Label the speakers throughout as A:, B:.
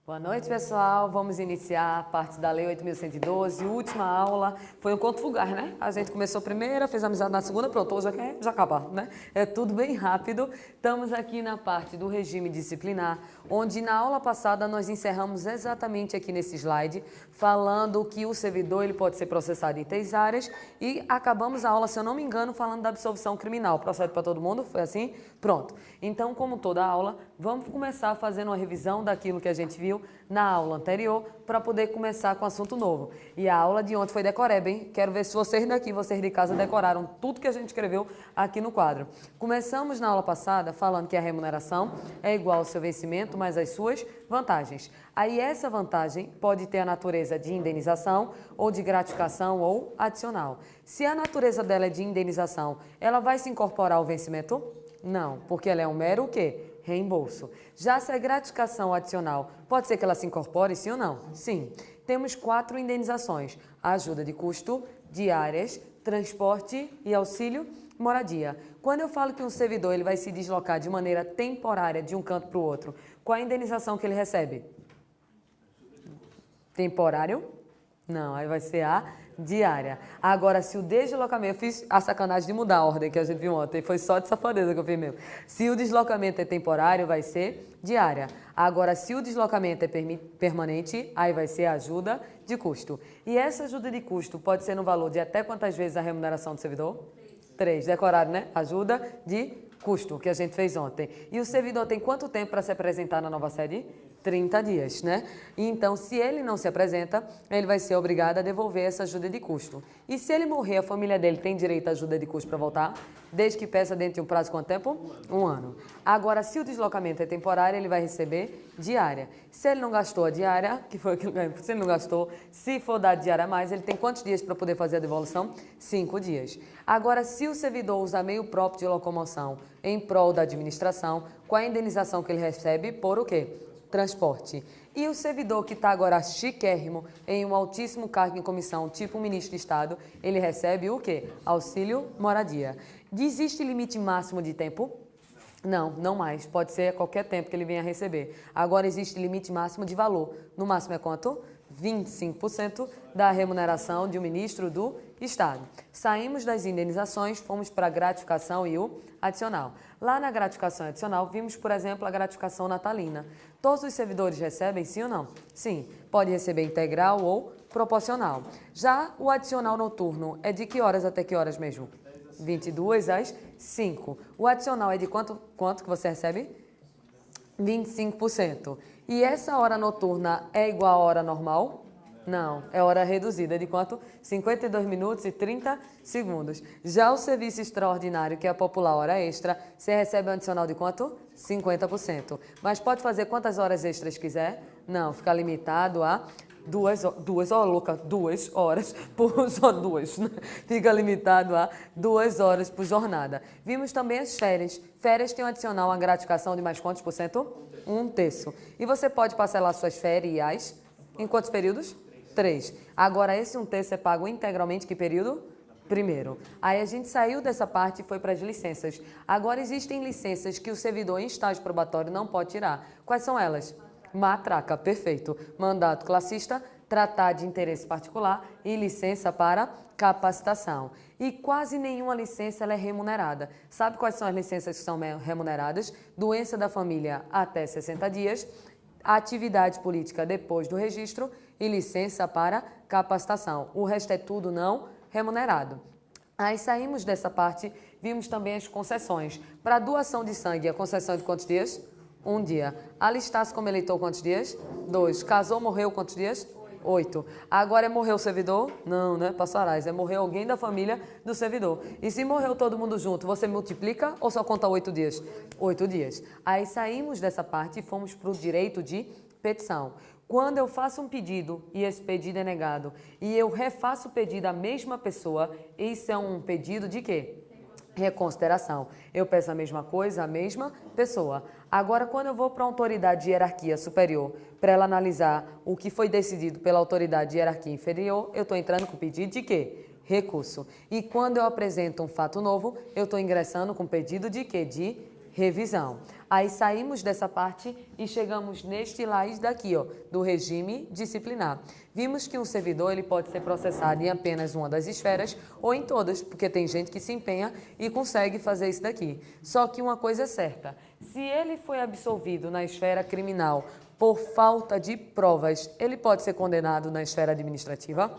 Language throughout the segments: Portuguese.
A: Boa noite, pessoal. Vamos iniciar a parte da Lei 8.112, última aula. Foi um conto fugaz, né? A gente começou a primeira, fez amizade na segunda, pronto, hoje já acaba, né? É tudo bem rápido. Estamos aqui na parte do regime disciplinar, onde na aula passada nós encerramos exatamente aqui nesse slide, falando que o servidor ele pode ser processado em 3 áreas e acabamos a aula, se eu não me engano, falando da absolvição criminal. Procede para todo mundo? Foi assim? Pronto. Então, como toda aula, vamos começar fazendo uma revisão daquilo que a gente viu na aula anterior para poder começar com assunto novo. E a aula de ontem foi decoreba, hein? Quero ver se vocês daqui, vocês de casa, decoraram tudo que a gente escreveu aqui no quadro. Começamos na aula passada falando que a remuneração é igual ao seu vencimento, mais as suas vantagens. Aí essa vantagem pode ter a natureza de indenização ou de gratificação ou adicional. Se a natureza dela é de indenização, ela vai se incorporar ao vencimento? Não, porque ela é um mero o quê? Reembolso. Já se é gratificação adicional, pode ser que ela se incorpore, sim ou não? Sim. Temos 4 indenizações: ajuda de custo, diárias, transporte e auxílio moradia. Quando eu falo que um servidor ele vai se deslocar de maneira temporária de um canto para o outro, qual a indenização que ele recebe? Temporário? Não, aí vai ser a diária. Agora, se o deslocamento... Eu fiz a sacanagem de mudar a ordem que a gente viu ontem. Foi só de safadeza que eu fiz mesmo. Se o deslocamento é temporário, vai ser diária. Agora, se o deslocamento é permanente, aí vai ser ajuda de custo. E essa ajuda de custo pode ser no valor de até quantas vezes a remuneração do servidor? 3. Decorado, né? Ajuda de custo, que a gente fez ontem. E o servidor tem quanto tempo para se apresentar na nova sede? 30 dias, né? E então, se ele não se apresenta, ele vai ser obrigado a devolver essa ajuda de custo. E se ele morrer, a família dele tem direito à ajuda de custo para voltar? Desde que peça dentro de um prazo de quanto tempo? 1 ano. Agora, se o deslocamento é temporário, ele vai receber diária. Se ele não gastou a diária, que foi aquilo que se ele não gastou, se for dar diária a mais, ele tem quantos dias para poder fazer a devolução? 5 dias. Agora, se o servidor usar meio próprio de locomoção em prol da administração, qual a indenização que ele recebe? Por o quê? Transporte. E o servidor que está agora chiquérrimo em um altíssimo cargo em comissão, tipo um ministro de Estado, ele recebe o quê? Auxílio moradia. Existe limite máximo de tempo? Não, não mais. Pode ser a qualquer tempo que ele venha receber. Agora existe limite máximo de valor. No máximo é quanto? 25% da remuneração de um ministro do Estado. Saímos das indenizações, fomos para a gratificação e o adicional. Lá na gratificação adicional, vimos, por exemplo, a gratificação natalina. Todos os servidores recebem, sim ou não? Sim. Pode receber integral ou proporcional. Já o adicional noturno é de que horas até que horas mesmo? 22 às 5. O adicional é de quanto que você recebe? 25%. E essa hora noturna é igual à hora normal? Não, é hora reduzida. De quanto? 52 minutos e 30 segundos. Já o serviço extraordinário, que é a popular hora extra, você recebe um adicional de quanto? 50%. Mas pode fazer quantas horas extras quiser? Não, fica limitado a 2 horas por só 2, né? Fica limitado a 2 horas por jornada. Vimos também as férias. Férias tem um adicional, uma gratificação de mais quantos por cento? 1/3. E você pode parcelar suas férias em quantos períodos? 3. Agora, esse 1/3 é pago integralmente que período? Primeiro. Aí a gente saiu dessa parte e foi para as licenças. Agora existem licenças que o servidor em estágio probatório não pode tirar. Quais são elas? Matraca, perfeito. Mandato classista, tratar de interesse particular e licença para capacitação. E quase nenhuma licença ela é remunerada. Sabe quais são as licenças que são remuneradas? Doença da família até 60 dias, atividade política depois do registro e licença para capacitação. O resto é tudo não remunerado. Aí saímos dessa parte, vimos também as concessões. Para doação de sangue, a concessão é de quantos dias? 1 dia. Alistar-se como eleitor, quantos dias? 2. Casou, morreu, quantos dias? 8. Agora é morrer o servidor? Não, né? Passarás. É morrer alguém da família do servidor. E se morreu todo mundo junto, você multiplica ou só conta 8 dias? 8 dias. Aí saímos dessa parte e fomos para o direito de petição. Quando eu faço um pedido e esse pedido é negado e eu refaço o pedido à mesma pessoa, isso é um pedido de quê? Reconsideração. Eu peço a mesma coisa à mesma pessoa. Agora, quando eu vou para a autoridade de hierarquia superior, para ela analisar o que foi decidido pela autoridade de hierarquia inferior, eu estou entrando com pedido de quê? Recurso. E quando eu apresento um fato novo, eu estou ingressando com pedido de quê? De revisão. Aí saímos dessa parte e chegamos neste slide daqui, ó, do regime disciplinar. Vimos que um servidor ele pode ser processado em apenas uma das esferas ou em todas, porque tem gente que se empenha e consegue fazer isso daqui. Só que uma coisa é certa, se ele foi absolvido na esfera criminal por falta de provas, ele pode ser condenado na esfera administrativa?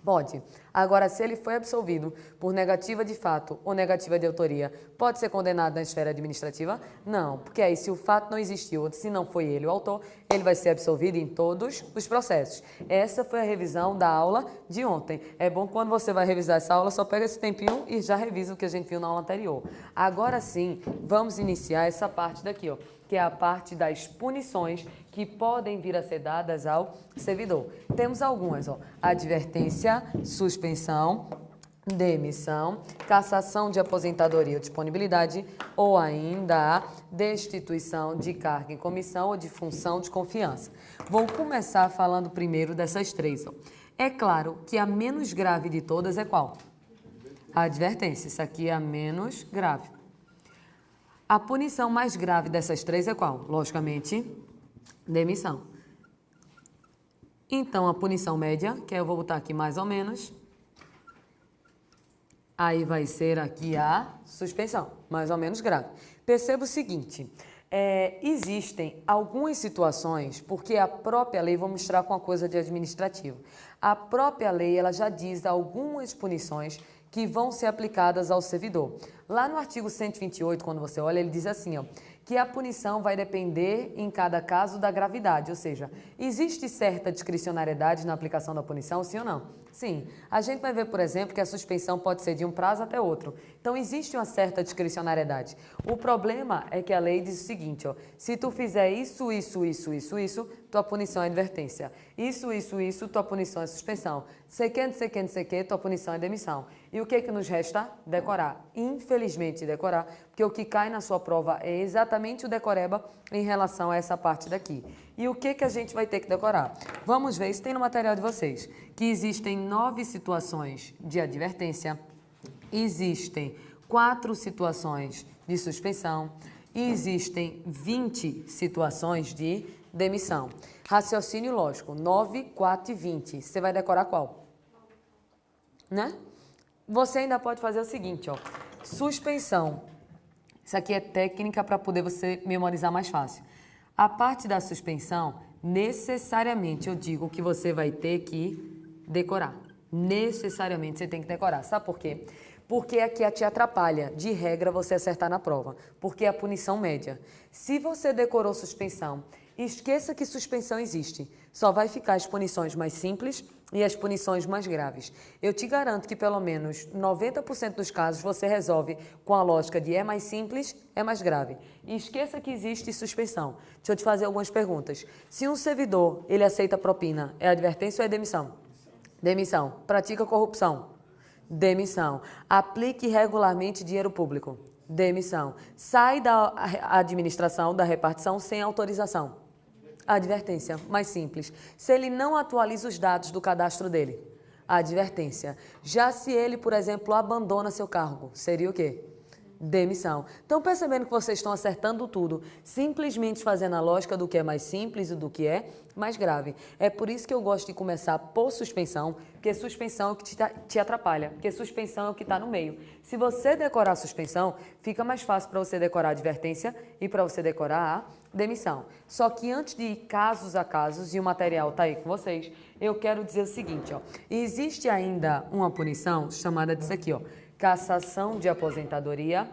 A: Pode. Agora, se ele foi absolvido por negativa de fato ou negativa de autoria, pode ser condenado na esfera administrativa? Não, porque aí se o fato não existiu, ou se não foi ele o autor, ele vai ser absolvido em todos os processos. Essa foi a revisão da aula de ontem. É bom quando você vai revisar essa aula, só pega esse tempinho e já revisa o que a gente viu na aula anterior. Agora sim, vamos iniciar essa parte daqui, ó, que é a parte das punições que podem vir a ser dadas ao servidor. Temos algumas, ó, advertência, suspensão, demissão, cassação de aposentadoria ou disponibilidade, ou ainda a destituição de cargo em comissão ou de função de confiança. Vou começar falando primeiro dessas três, ó. É claro que a menos grave de todas é qual? A advertência. Isso aqui é a menos grave. A punição mais grave dessas três é qual? Logicamente, demissão. Então, a punição média, que eu vou botar aqui mais ou menos, aí vai ser aqui a suspensão, mais ou menos grave. Perceba o seguinte, existem algumas situações, porque a própria lei, vou mostrar com a coisa de administrativo, a própria lei ela já diz algumas punições que vão ser aplicadas ao servidor. Lá no artigo 128, quando você olha, ele diz assim, ó, que a punição vai depender em cada caso da gravidade, ou seja, existe certa discricionariedade na aplicação da punição, sim ou não? Sim. A gente vai ver, por exemplo, que a suspensão pode ser de um prazo até outro. Então, existe uma certa discricionariedade. O problema é que a lei diz o seguinte, ó, se tu fizer isso, tua punição é advertência. Isso, tua punição é suspensão. Sei que, tua punição é demissão. E o que que nos resta? Decorar. Infelizmente, decorar, porque o que cai na sua prova é exatamente o decoreba em relação a essa parte daqui. E o que que a gente vai ter que decorar? Vamos ver, isso tem no material de vocês, que existem 9 situações de advertência, existem 4 situações de suspensão e existem 20 situações de demissão. Raciocínio lógico, 9, 4 e 20. Você vai decorar qual? Né? Você ainda pode fazer o seguinte, ó, suspensão. Isso aqui é técnica para poder você memorizar mais fácil. A parte da suspensão, necessariamente eu digo que você vai ter que decorar. Necessariamente você tem que decorar. Sabe por quê? Porque aqui te atrapalha, de regra, você acertar na prova. Porque é a punição média. Se você decorou suspensão, esqueça que suspensão existe. Só vai ficar as punições mais simples e as punições mais graves. Eu te garanto que pelo menos 90% dos casos você resolve com a lógica de é mais simples, é mais grave. E esqueça que existe suspensão. Deixa eu te fazer algumas perguntas. Se um servidor, ele aceita propina, é advertência ou é demissão? Demissão. Pratica corrupção? Demissão. Aplique regularmente dinheiro público? Demissão. Sai da administração, da repartição sem autorização? Advertência, mais simples. Se ele não atualiza os dados do cadastro dele, advertência. Já se ele, por exemplo, abandona seu cargo, seria o quê? Demissão. Então, percebendo que vocês estão acertando tudo, simplesmente fazendo a lógica do que é mais simples e do que é mais grave. É por isso que eu gosto de começar por suspensão, porque suspensão é o que te atrapalha, porque suspensão é o que está no meio. Se você decorar a suspensão, fica mais fácil para você decorar a advertência e para você decorar a demissão. Só que antes de ir casos a casos, e o material está aí com vocês, eu quero dizer o seguinte, ó, existe ainda uma punição chamada disso aqui, ó, cassação de aposentadoria,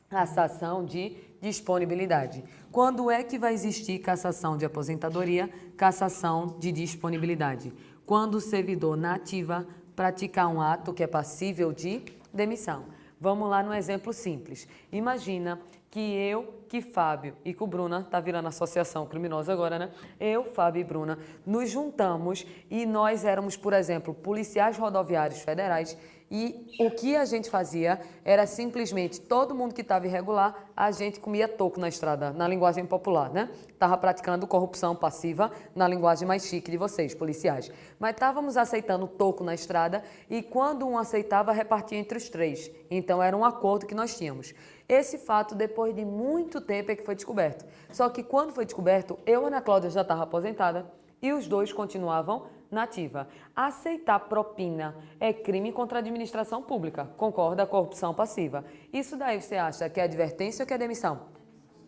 A: cassação de disponibilidade. Quando é que vai existir cassação de aposentadoria, cassação de disponibilidade? Quando o servidor na ativa praticar um ato que é passível de demissão. Vamos lá no exemplo simples. Imagina que Fábio e com Bruna, tá virando associação criminosa agora, né? Eu, Fábio e Bruna, nos juntamos e nós éramos, por exemplo, policiais rodoviários federais E o que a gente fazia era simplesmente todo mundo que estava irregular, a gente comia toco na estrada, na linguagem popular, né? Estava praticando corrupção passiva na linguagem mais chique de vocês, policiais. Mas estávamos aceitando toco na estrada e quando um aceitava, repartia entre os três. Então era um acordo que nós tínhamos. Esse fato, depois de muito tempo, é que foi descoberto. Só que quando foi descoberto, eu, Ana Cláudia, já estava aposentada e os dois continuavam na ativa. Aceitar propina é crime contra a administração pública. Concorda? Corrupção passiva. Isso daí você acha que é advertência ou que é demissão?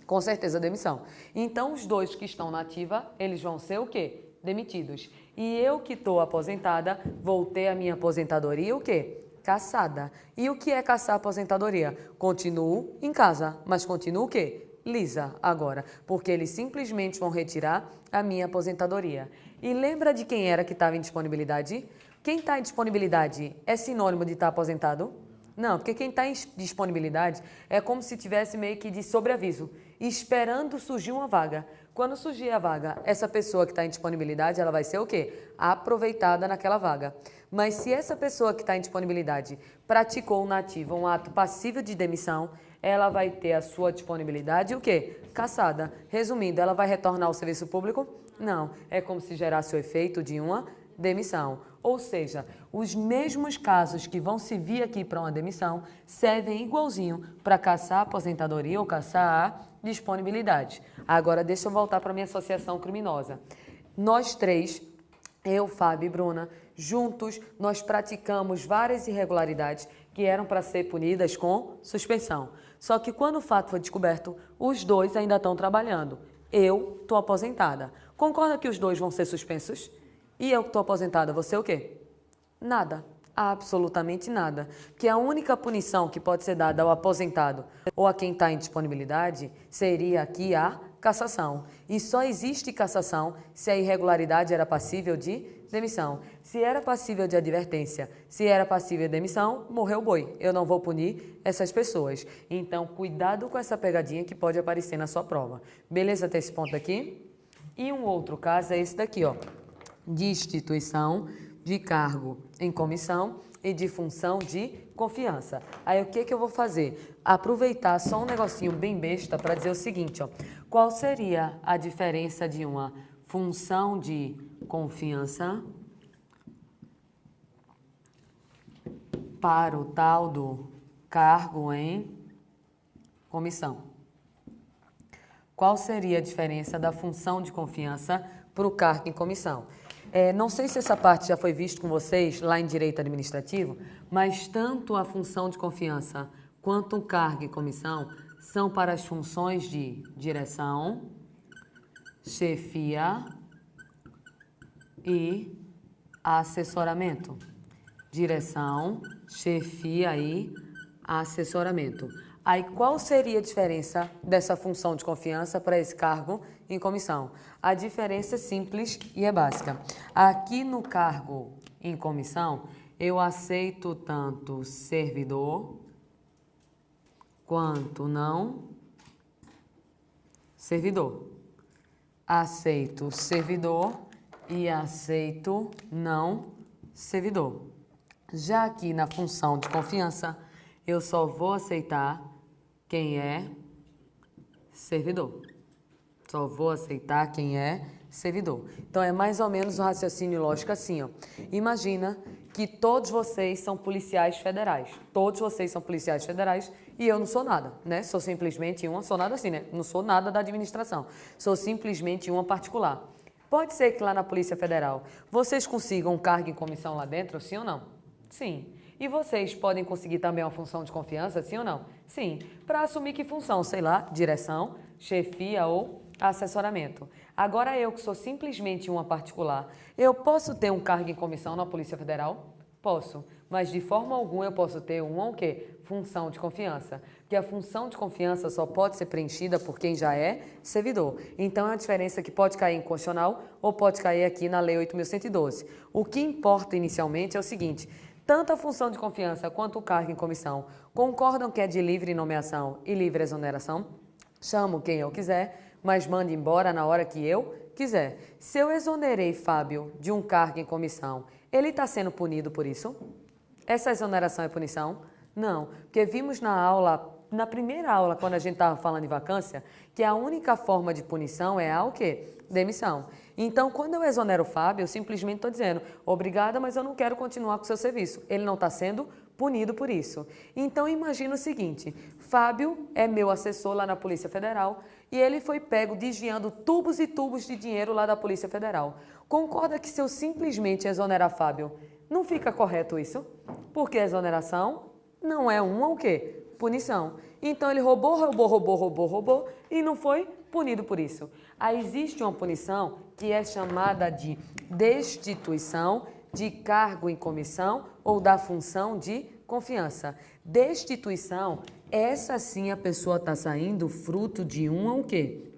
A: Com certeza demissão. Então, os dois que estão na ativa, eles vão ser o quê? Demitidos. E eu que estou aposentada, vou ter a minha aposentadoria o quê? Cassada. E o que é caçar aposentadoria? Continuo em casa, mas continuo o quê? Lisa agora, porque eles simplesmente vão retirar a minha aposentadoria. E lembra de quem era que estava em disponibilidade? Quem está em disponibilidade é sinônimo de estar aposentado? Não, porque quem está em disponibilidade é como se tivesse meio que de sobreaviso, esperando surgir uma vaga. Quando surgir a vaga, essa pessoa que está em disponibilidade, ela vai ser o quê? Aproveitada naquela vaga. Mas se essa pessoa que está em disponibilidade praticou na ativa um ato passível de demissão, ela vai ter a sua disponibilidade o quê? Cassada. Resumindo, ela vai retornar ao serviço público? Não. É como se gerasse o efeito de uma demissão. Ou seja, os mesmos casos que vão servir aqui para uma demissão servem igualzinho para caçar a aposentadoria ou caçar a disponibilidade. Agora, deixa eu voltar para a minha associação criminosa. Nós três, eu, Fábio e Bruna, juntos, nós praticamos várias irregularidades que eram para ser punidas com suspensão. Só que quando o fato foi descoberto, os dois ainda estão trabalhando. Eu estou aposentada. Concorda que os dois vão ser suspensos? E eu que estou aposentada, você o quê? Nada. Absolutamente nada. Porque a única punição que pode ser dada ao aposentado ou a quem está em disponibilidade seria aqui a cassação. E só existe cassação se a irregularidade era passível de demissão. Se era passível de advertência, se era passível de demissão, morreu o boi. Eu não vou punir essas pessoas. Então, cuidado com essa pegadinha que pode aparecer na sua prova. Beleza até esse ponto aqui? E um outro caso é esse daqui, ó. De instituição, de cargo em comissão e de função de confiança. Aí o que eu vou fazer? Aproveitar só um negocinho bem besta para dizer o seguinte, ó. Qual seria a diferença de uma função de confiança para o tal do cargo em comissão? Qual seria a diferença da função de confiança para o cargo em comissão? Não sei se essa parte já foi vista com vocês lá em Direito Administrativo, mas tanto a função de confiança quanto o cargo em comissão são para as funções de direção, chefia e assessoramento. Direção, chefia e assessoramento. Aí, qual seria a diferença dessa função de confiança para esse cargo em comissão? A diferença é simples e é básica. Aqui no cargo em comissão, eu aceito tanto servidor quanto não servidor. Aceito servidor e aceito não servidor. Já aqui na função de confiança, eu só vou aceitar quem é servidor. Só vou aceitar quem é servidor. Então, é mais ou menos o raciocínio lógico assim, ó. Imagina que todos vocês são policiais federais. Todos vocês são policiais federais e eu não sou nada, né? Sou simplesmente uma, sou nada assim, né? Não sou nada da administração. Sou simplesmente uma particular. Pode ser que lá na Polícia Federal vocês consigam um cargo em comissão lá dentro, sim ou não? Sim. E vocês podem conseguir também uma função de confiança, sim ou não? Sim. Para assumir que função? Sei lá, direção, chefia ou assessoramento. Agora eu que sou simplesmente uma particular, eu posso ter um cargo em comissão na Polícia Federal? Posso. Mas de forma alguma eu posso ter uma o quê? Função de confiança. Porque a função de confiança só pode ser preenchida por quem já é servidor. Então é a diferença que pode cair em constitucional ou pode cair aqui na Lei 8.112. O que importa inicialmente é o seguinte: tanto a função de confiança quanto o cargo em comissão concordam que é de livre nomeação e livre exoneração? Chamo quem eu quiser, mas mando embora na hora que eu quiser. Se eu exonerei Fábio de um cargo em comissão, ele está sendo punido por isso? Essa exoneração é punição? Não, porque vimos na aula, na primeira aula, quando a gente estava falando de vacância, que a única forma de punição é a o quê? Demissão. Então, quando eu exonero o Fábio, eu simplesmente estou dizendo, obrigada, mas eu não quero continuar com o seu serviço. Ele não está sendo punido por isso. Então, imagina o seguinte, Fábio é meu assessor lá na Polícia Federal e ele foi pego desviando tubos e tubos de dinheiro lá da Polícia Federal. Concorda que se eu simplesmente exonerar Fábio, não fica correto isso? Porque a exoneração não é uma o quê? Punição. Então ele roubou e não foi punido por isso. Aí existe uma punição que é chamada de destituição de cargo em comissão ou da função de confiança. Destituição, essa sim a pessoa está saindo fruto de uma o quê?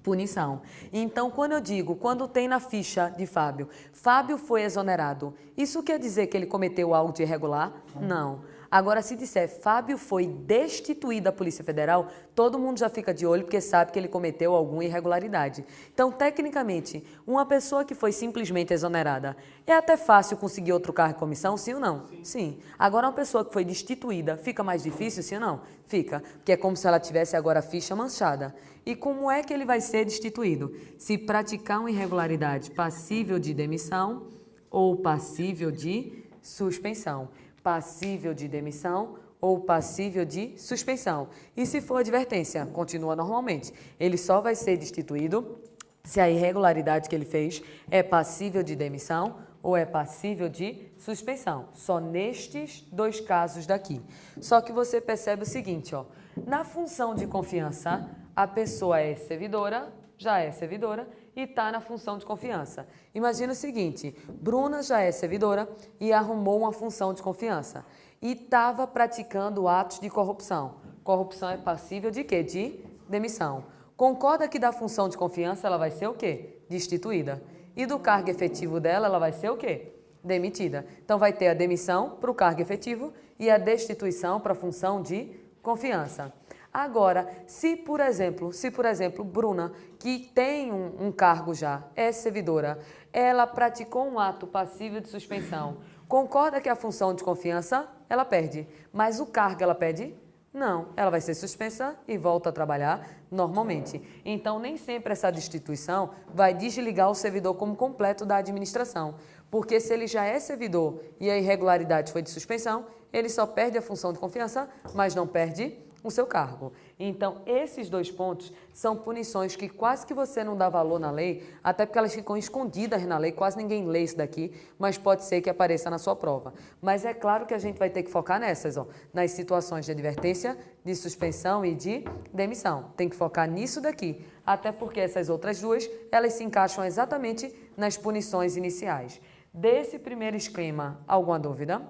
A: Punição. Então, quando eu digo, quando tem na ficha de Fábio, Fábio foi exonerado, isso quer dizer que ele cometeu algo de irregular? Não. Agora, se disser Fábio foi destituído da Polícia Federal, todo mundo já fica de olho porque sabe que ele cometeu alguma irregularidade. Então, tecnicamente, uma pessoa que foi simplesmente exonerada, é até fácil conseguir outro cargo em comissão, sim ou não? Sim. Agora, uma pessoa que foi destituída, fica mais difícil, sim ou não? Fica, porque é como se ela tivesse agora a ficha manchada. E como é que ele vai ser destituído? Se praticar uma irregularidade passível de demissão ou passível de suspensão. Passível de demissão ou passível de suspensão. E se for advertência, continua normalmente. Ele só vai ser destituído se a irregularidade que ele fez é passível de demissão ou é passível de suspensão. Só nestes dois casos daqui. Só que você percebe o seguinte, ó, na função de confiança, a pessoa é servidora, já é servidora e está na função de confiança. Imagina o seguinte, Bruna já é servidora e arrumou uma função de confiança e estava praticando atos de corrupção. Corrupção é passível de quê? De demissão. Concorda que da função de confiança ela vai ser o quê? Destituída. E do cargo efetivo dela ela vai ser o quê? Demitida. Então vai ter a demissão para o cargo efetivo e a destituição para a função de confiança. Agora, se por exemplo, Bruna, que tem um cargo já, é servidora, ela praticou um ato passível de suspensão, concorda que a função de confiança ela perde, mas o cargo ela perde? Não, ela vai ser suspensa e volta a trabalhar normalmente. Então, nem sempre essa destituição vai desligar o servidor como completo da administração, porque se ele já é servidor e a irregularidade foi de suspensão, ele só perde a função de confiança, mas não perde o seu cargo. Então, esses dois pontos são punições que quase que você não dá valor na lei, até porque elas ficam escondidas na lei, quase ninguém lê isso daqui, mas pode ser que apareça na sua prova. Mas é claro que a gente vai ter que focar nessas, ó, nas situações de advertência, de suspensão e de demissão. Tem que focar nisso daqui, até porque essas outras duas, elas se encaixam exatamente nas punições iniciais. Desse primeiro esquema, alguma dúvida?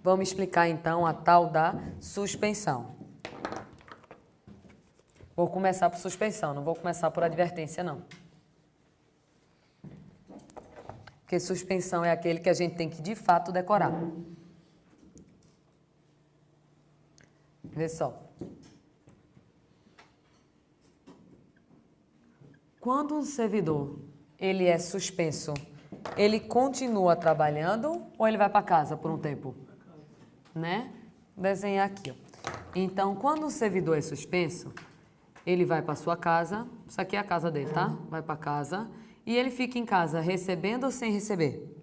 A: Vamos explicar então a tal da suspensão. Vou começar por suspensão, não vou começar por advertência, não. Porque suspensão é aquele que a gente tem que, de fato, decorar. Vê só. Quando um servidor ele é suspenso, ele continua trabalhando ou ele vai para casa por um tempo? Né? Vou desenhar aqui, ó. Então, quando um servidor é suspenso, ele vai para sua casa, isso aqui é a casa dele, tá? Vai para casa e ele fica em casa recebendo ou sem receber?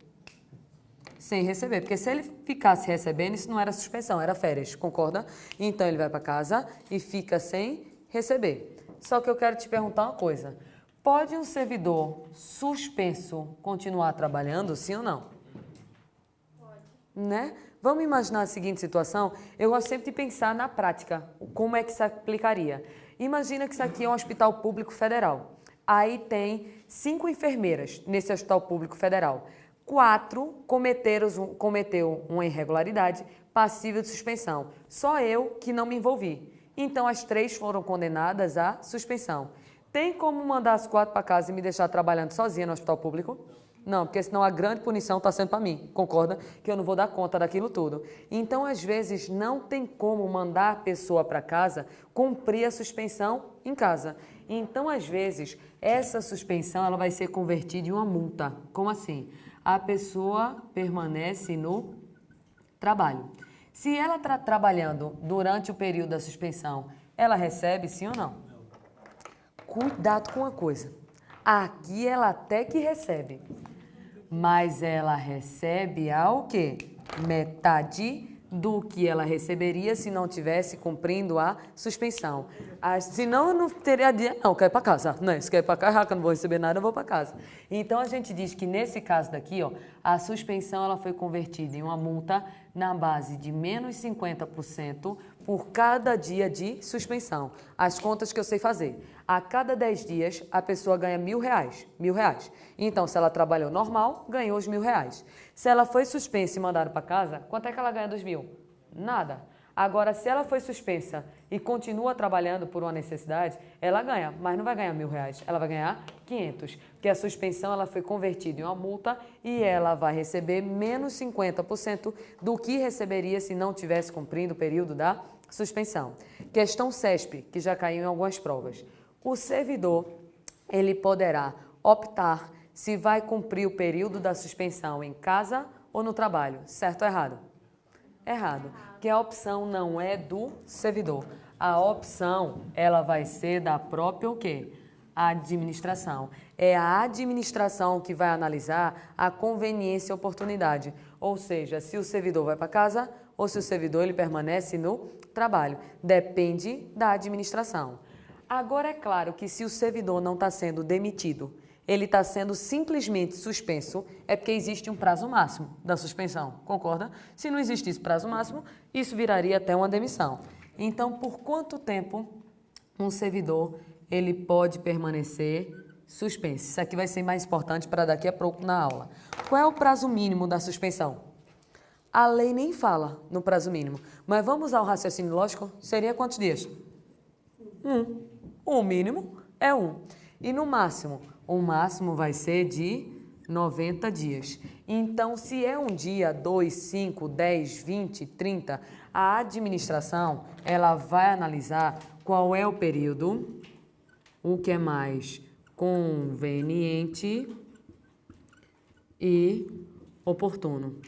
A: Sem receber, porque se ele ficasse recebendo, isso não era suspensão, era férias, concorda? Então ele vai para casa e fica sem receber. Só que eu quero te perguntar uma coisa. Pode um servidor suspenso continuar trabalhando, sim ou não? Pode. Né? Vamos imaginar a seguinte situação? Eu gosto sempre de pensar na prática, como é que isso aplicaria. Imagina que isso aqui é um hospital público federal. Aí tem 5 enfermeiras nesse hospital público federal. 4 cometeu uma irregularidade passível de suspensão. Só eu que não me envolvi. Então, as 3 foram condenadas à suspensão. Tem como mandar as 4 para casa e me deixar trabalhando sozinha no hospital público? Não, porque senão a grande punição está sendo para mim, concorda? Que eu não vou dar conta daquilo tudo. Então, às vezes, não tem como mandar a pessoa para casa cumprir a suspensão em casa. Então, às vezes, essa suspensão ela vai ser convertida em uma multa. Como assim? A pessoa permanece no trabalho. Se ela está trabalhando durante o período da suspensão, ela recebe sim ou não? Cuidado com uma coisa. Aqui ela até que recebe, mas ela recebe o quê? Metade do que ela receberia se não tivesse cumprindo a suspensão. Senão, eu não teria dia, não, quero ir para casa. Né? Se quer ir para casa, que eu não vou receber nada, eu vou para casa. Então, a gente diz que nesse caso daqui, ó, a suspensão ela foi convertida em uma multa na base de menos 50% por cada dia de suspensão. As contas que eu sei fazer. A cada 10 dias, a pessoa ganha R$1.000. Então, se ela trabalhou normal, ganhou os R$1.000. Se ela foi suspensa e mandada para casa, quanto é que ela ganha dos 1.000? Nada. Agora, se ela foi suspensa e continua trabalhando por uma necessidade, ela ganha, mas não vai ganhar R$1.000, ela vai ganhar 500, porque a suspensão ela foi convertida em uma multa e ela vai receber menos 50% do que receberia se não tivesse cumprindo o período da suspensão. Questão CESP, que já caiu em algumas provas. O servidor, ele poderá optar se vai cumprir o período da suspensão em casa ou no trabalho, certo ou errado? Errado, porque a opção não é do servidor. A opção, ela vai ser da própria o quê? Administração. É a administração que vai analisar a conveniência e oportunidade. Ou seja, se o servidor vai para casa ou se o servidor ele permanece no trabalho. Depende da administração. Agora, é claro que se o servidor não está sendo demitido, ele está sendo simplesmente suspenso, é porque existe um prazo máximo da suspensão, concorda? Se não existisse prazo máximo, isso viraria até uma demissão. Então, por quanto tempo um servidor ele pode permanecer suspenso? Isso aqui vai ser mais importante para daqui a pouco na aula. Qual é o prazo mínimo da suspensão? A lei nem fala no prazo mínimo, mas vamos ao raciocínio lógico? Seria quantos dias? O mínimo é 1. E no máximo? O máximo vai ser de 90 dias. Então, se é um dia, 2, 5, 10, 20, 30, a administração ela vai analisar qual é o período, o que é mais conveniente e oportuno.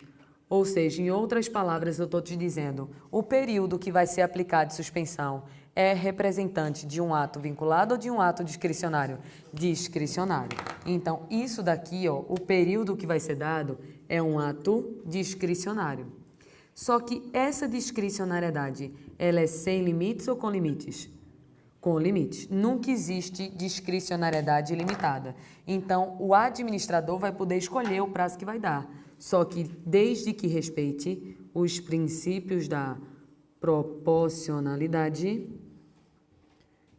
A: Ou seja, em outras palavras, eu estou te dizendo, o período que vai ser aplicado de suspensão é representante de um ato vinculado ou de um ato discricionário? Discricionário. Então, isso daqui, ó, o período que vai ser dado é um ato discricionário. Só que essa discricionariedade, ela é sem limites ou com limites? Com limites. Nunca existe discricionariedade ilimitada. Então, o administrador vai poder escolher o prazo que vai dar. Só que desde que respeite os princípios da proporcionalidade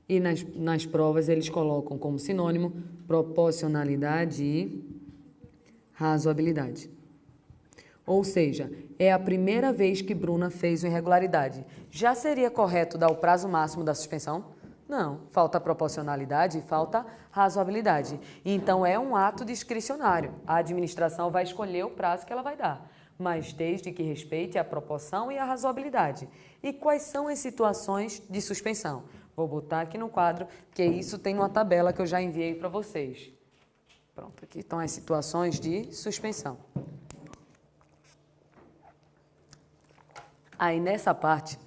A: e nas provas eles colocam como sinônimo proporcionalidade e razoabilidade. Ou seja, é a primeira vez que Bruna fez uma irregularidade. Já seria correto dar o prazo máximo da suspensão? Não, falta proporcionalidade e falta razoabilidade. Então, é um ato discricionário. A administração vai escolher o prazo que ela vai dar, mas desde que respeite a proporção e a razoabilidade. E quais são as situações de suspensão? Vou botar aqui no quadro, porque isso tem uma tabela que eu já enviei para vocês. Pronto, aqui estão as situações de suspensão. Aí, nessa parte,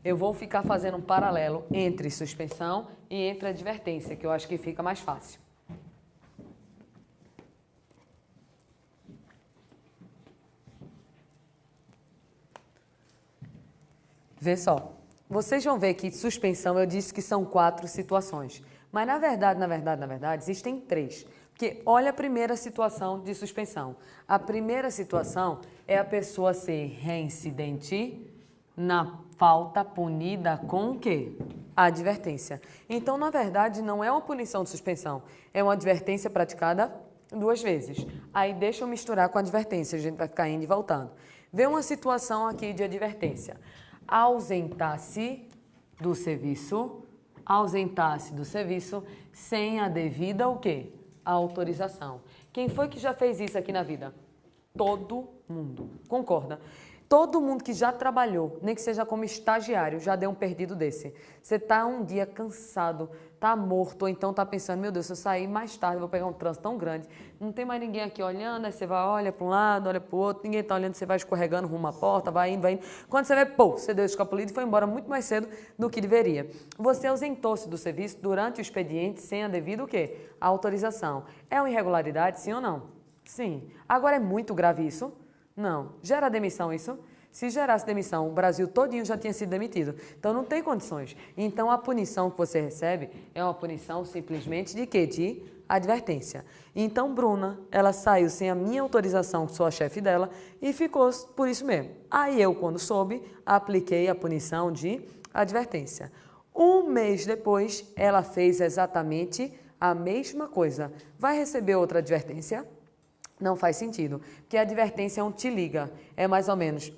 A: eu vou ficar fazendo um paralelo entre suspensão e entre advertência, que eu acho que fica mais fácil. Vê só, vocês vão ver que suspensão eu disse que são 4 situações, mas na verdade, existem 3. Porque olha a primeira situação de suspensão. A primeira situação é a pessoa ser reincidente na falta punida com o quê? A advertência. Então, na verdade, não é uma punição de suspensão, é uma advertência praticada 2 vezes. Aí deixa eu misturar com a advertência, a gente vai ficar indo e voltando. Vê uma situação aqui de advertência. Ausentar-se do serviço sem a devida o quê? A autorização. Quem foi que já fez isso aqui na vida? Todo mundo. Concorda? Todo mundo que já trabalhou, nem que seja como estagiário, já deu um perdido desse. Você está um dia cansado, tá morto, ou então tá pensando, meu Deus, se eu sair mais tarde, eu vou pegar um trânsito tão grande, não tem mais ninguém aqui olhando, aí você vai, olha para um lado, olha para o outro, ninguém tá olhando, você vai escorregando rumo à porta, vai indo, vai indo. Quando você vê, pô, você deu escapulido e foi embora muito mais cedo do que deveria. Você ausentou-se do serviço durante o expediente sem a devida o quê? Autorização. É uma irregularidade, sim ou não? Sim. Agora é muito grave isso? Não. Gera demissão isso? Se gerasse demissão, o Brasil todinho já tinha sido demitido. Então não tem condições. Então a punição que você recebe é uma punição simplesmente de quê? De advertência. Então Bruna, ela saiu sem a minha autorização, que sou a chefe dela, e ficou por isso mesmo. Aí eu, quando soube, apliquei a punição de advertência. Um mês depois, ela fez exatamente a mesma coisa. Vai receber outra advertência? Não faz sentido, porque a advertência é um te liga, é mais ou menos,